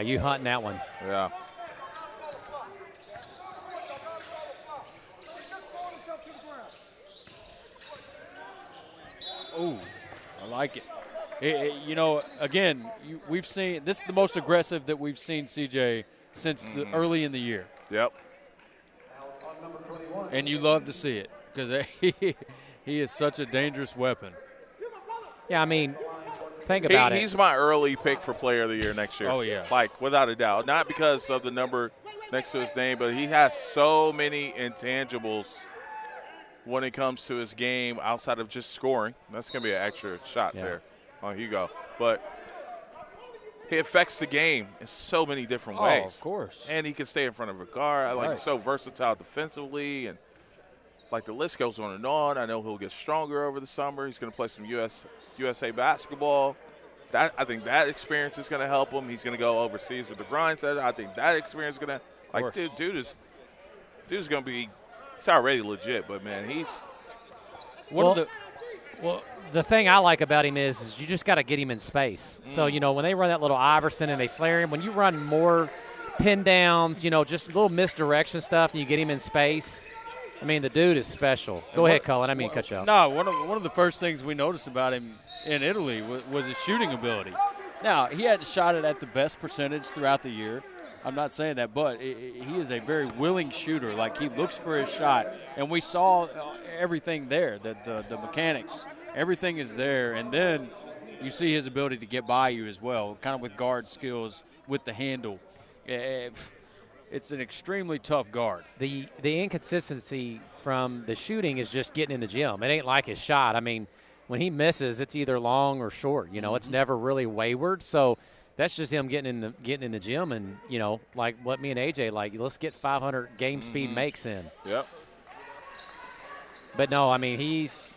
You hunting that one. Yeah. Oh, I like it. Again, we've seen – this is the most aggressive that we've seen CJ since early in the year. Yep. And you love to see it because he is such a dangerous weapon. Yeah, I mean, think about it. He's my early pick for Player of the Year next year. Oh, yeah. Like, without a doubt. Not because of the number next to his name, but he has so many intangibles when it comes to his game outside of just scoring. That's going to be an extra shot there on Hugo. But he affects the game in so many different ways. Of course. And he can stay in front of a guard. Right. So versatile defensively. And, like, the list goes on and on. I know he'll get stronger over the summer. He's going to play some USA basketball. I think that experience is going to help him. He's going to go overseas with the grind set. I think that experience is going to – like, dude is going to be – it's already legit, but, man, he's – Well, the thing I like about him is you just got to get him in space. So, you know, when they run that little Iverson and they flare him, when you run more pin downs, you know, just little misdirection stuff and you get him in space – I mean, the dude is special. Go ahead, Colin. I mean to cut you off. No, one of the first things we noticed about him in Italy was his shooting ability. Now, he hadn't shot it at the best percentage throughout the year. I'm not saying that, but he is a very willing shooter. Like, he looks for his shot, and we saw everything there, the mechanics. Everything is there, and then you see his ability to get by you as well, kind of with guard skills, with the handle. It's an extremely tough guard. The inconsistency from the shooting is just getting in the gym. It ain't like his shot. I mean, when he misses, it's either long or short. You know, it's never really wayward. So that's just him getting in the gym and, you know, like what me and AJ like. Let's get 500 game speed makes in. Yep. But no, I mean he's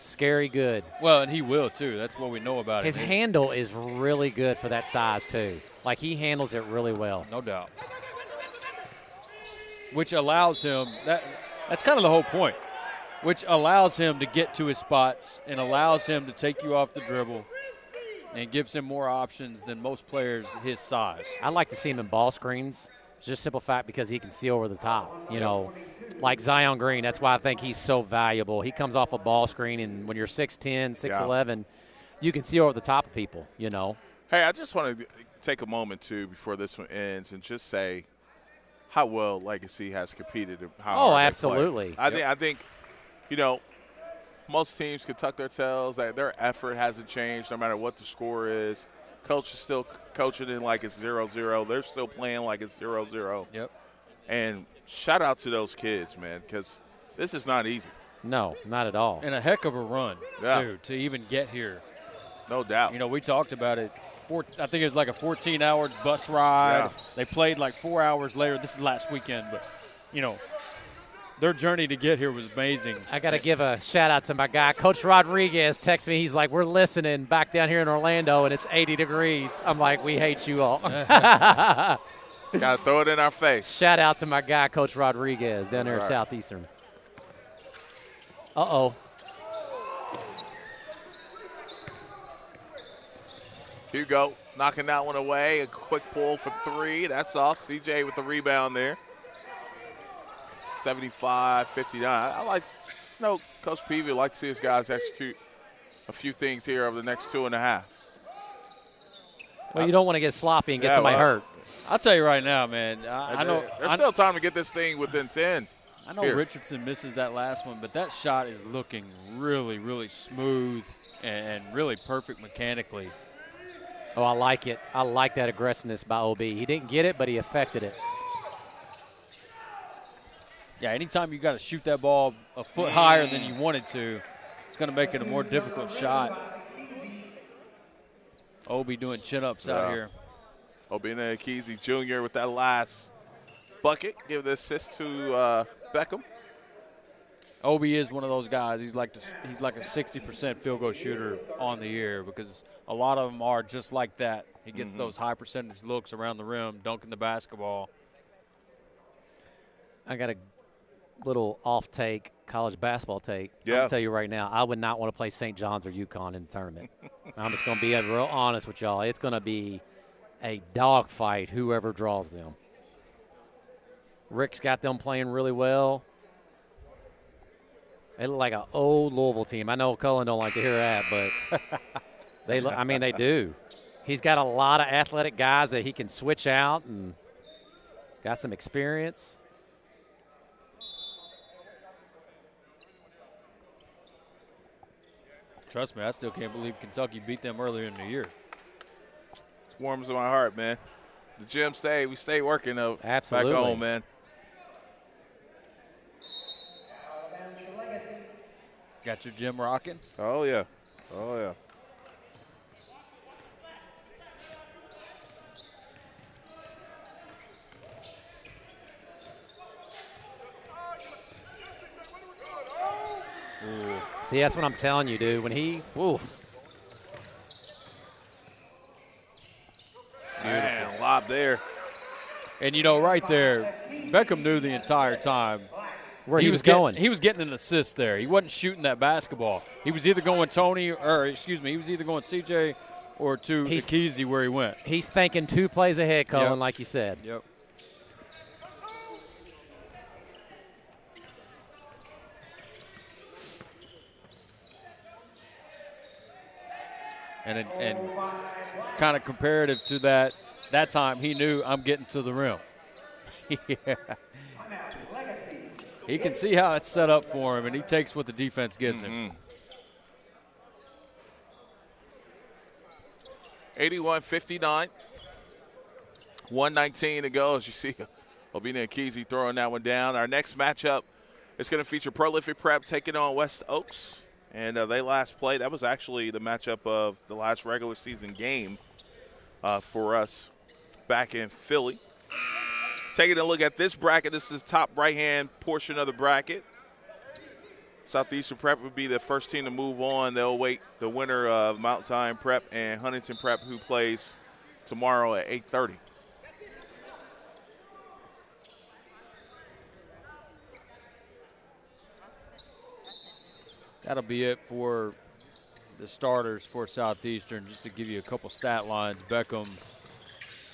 scary good. Well, and he will too. That's what we know about him. His handle is really good for that size too. Like, he handles it really well. No doubt. Which allows him that's kind of the whole point. Which allows him to get to his spots and allows him to take you off the dribble and gives him more options than most players his size. I like to see him in ball screens. Just simple fact because he can see over the top. You know, like Zion Green, that's why I think he's so valuable. He comes off a ball screen, and when you're 6'10", 6'11", you can see over the top of people, you know. Hey, I just want to take a moment, too, before this one ends and just say how well Legacy has competed and how hard they absolutely. play. I think, you know, most teams can tuck their tails. Their effort hasn't changed no matter what the score is. Coach is still coaching in like it's 0-0. They're still playing like it's 0-0. Yep. And shout out to those kids, man, because this is not easy. No, not at all. And a heck of a run, too, to even get here. No doubt. You know, we talked about it. I think it was like a 14-hour bus ride. Yeah. They played like 4 hours later. This is last weekend, but, you know, their journey to get here was amazing. I got to give a shout-out to my guy. Coach Rodriguez texted me. He's like, we're listening back down here in Orlando, and it's 80 degrees. I'm like, we hate you all. Got to throw it in our face. Shout out to my guy, Coach Rodriguez, down there at Southeastern. Uh-oh. Hugo knocking that one away. A quick pull for three. That's off. CJ with the rebound there. 75-59. I like, you know, Coach Peavy would like to see his guys execute a few things here over the next 2.5. Well, you don't want to get sloppy and get somebody hurt. I'll tell you right now, man. I know there's still time to get this thing within 10. I know Richardson misses that last one, but that shot is looking really, really smooth and really perfect mechanically. Oh, I like it. I like that aggressiveness by OB. He didn't get it, but he affected it. Yeah, anytime you got to shoot that ball a foot higher than you wanted to, it's going to make it a more difficult shot. Obi doing chin-ups out here. Obina Akizi Jr. with that last bucket. Give the assist to Beckham. Obi is one of those guys. He's like a 60% field goal shooter on the year because a lot of them are just like that. He gets those high percentage looks around the rim, dunking the basketball. I got a little off-take, college basketball take. Yeah. I'll tell you right now, I would not want to play St. John's or UConn in the tournament. I'm just going to be real honest with y'all. It's going to be a dogfight, whoever draws them. Rick's got them playing really well. They look like an old Louisville team. I know Cullen don't like to hear that, but they do. He's got a lot of athletic guys that he can switch out and got some experience. Trust me, I still can't believe Kentucky beat them earlier in the year. It warms my heart, man. The gym we stay working though. Absolutely. Back home, man. Got your gym rocking? Oh, yeah. Oh, yeah. Ooh. See, that's what I'm telling you, dude. When he, ooh. Man, lob there. And, you know, right there, Beckham knew the entire time where he was getting, going. He was getting an assist there. He wasn't shooting that basketball. He was either going he was either going CJ or to Nikezi where he went. He's thinking 2 plays ahead, Colin, like you said. Yep. And kind of comparative to that time, he knew I'm getting to the rim. Yeah. He can see how it's set up for him, and he takes what the defense gives him. 81-59. 1:19 to go. As you see, Obina Nikezi throwing that one down. Our next matchup is going to feature Prolific Prep taking on West Oaks. And they last played. That was actually the matchup of the last regular season game for us back in Philly. Taking a look at this bracket, this is top right-hand portion of the bracket. Southeastern Prep would be the first team to move on. They'll wait the winner of Mount Zion Prep and Huntington Prep, who plays tomorrow at 8:30. That'll be it for the starters for Southeastern. Just to give you a couple stat lines, Beckham,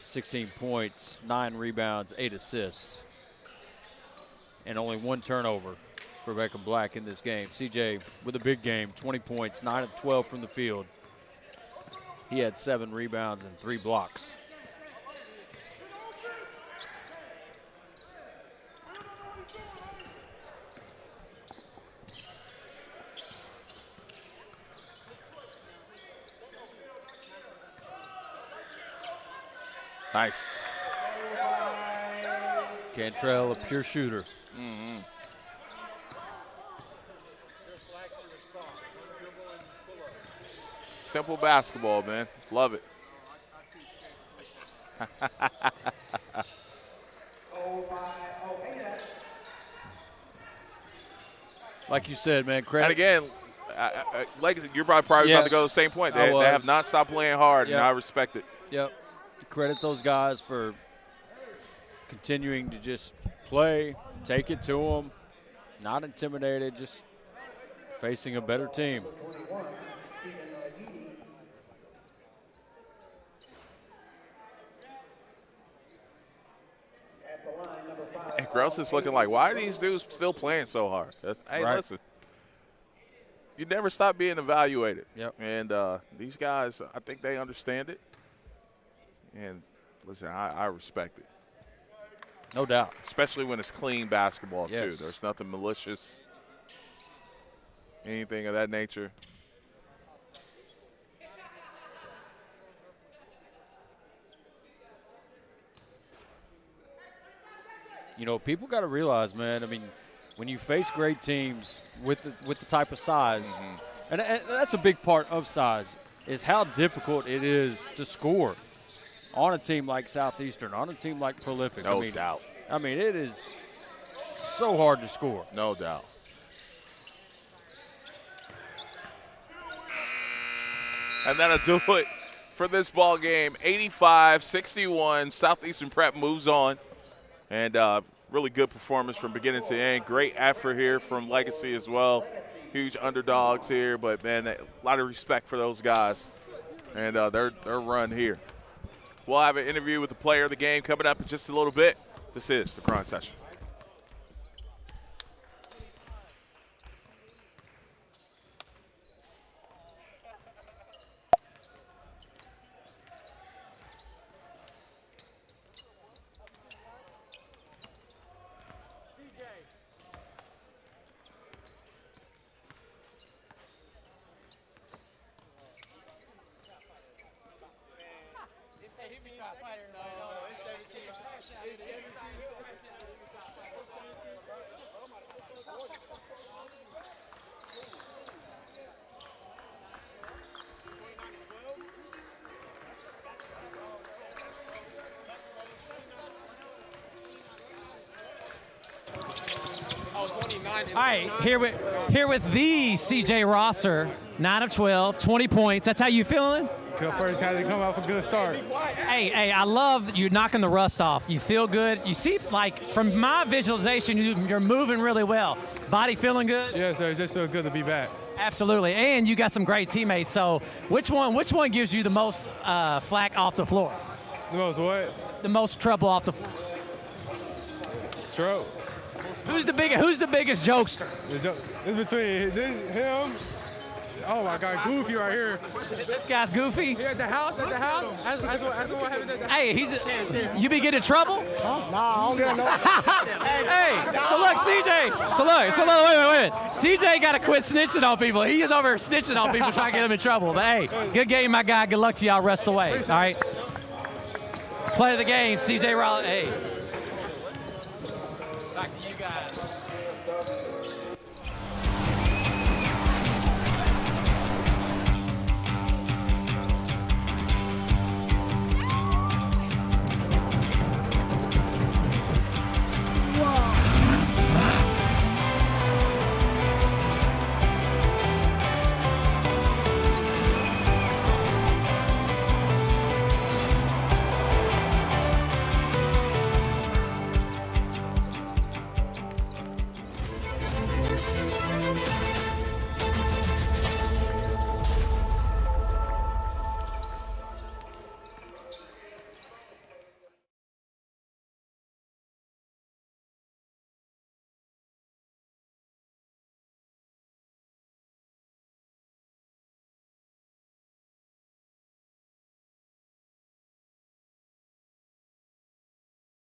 16 points, 9 rebounds, 8 assists, and only 1 turnover for Beckham Black in this game. CJ with a big game, 20 points, 9 of 12 from the field. He had 7 rebounds and 3 blocks. Nice. Cantrell, a pure shooter. Simple basketball, man. Love it. Like you said, man, credit. And again, like you're probably about to go to the same point. They have not stopped playing hard, and I respect it. Yep. Credit those guys for continuing to just play, take it to them, not intimidated, just facing a better team. And Gross is looking like, why are these dudes still playing so hard? Hey, listen, you never stop being evaluated. Yep. And these guys, I think they understand it. And listen, I respect it. No doubt. Especially when it's clean basketball, too. Yes. There's nothing malicious, anything of that nature. You know, people got to realize, man, I mean, when you face great teams with the type of size, and that's a big part of size, is how difficult it is to score on a team like Southeastern, on a team like Prolific. No doubt. I mean, it is so hard to score. No doubt. And that'll do it for this ball game. 85-61. Southeastern Prep moves on. And really good performance from beginning to end. Great effort here from Legacy as well. Huge underdogs here, but, man, a lot of respect for those guys and their run here. We'll have an interview with the player of the game coming up in just a little bit. This is the Grind Session. All right, here with the C.J. Rosser, 9 of 12, 20 points. That's how you feeling? First time to come off a good start. Hey, I love you knocking the rust off. You feel good. You see, like, from my visualization, you're moving really well. Body feeling good? Yeah, sir. It just feels good to be back. Absolutely, and you got some great teammates. So which one gives you the most flack off the floor? The most what? The most trouble off the floor. Trouble. Who's the biggest jokester? It's between him. Oh my God, Goofy right here. This guy's Goofy. Here at the house. That's what happened at the house. Hey, you be getting in trouble? Huh? Nah, I don't get no. Hey, so look, CJ. So look, wait. CJ got to quit snitching on people. He is over snitching on people trying to get them in trouble. But hey, good game, my guy. Good luck to y'all rest of the way. All right. Play of the game, CJ Rollins. Hey.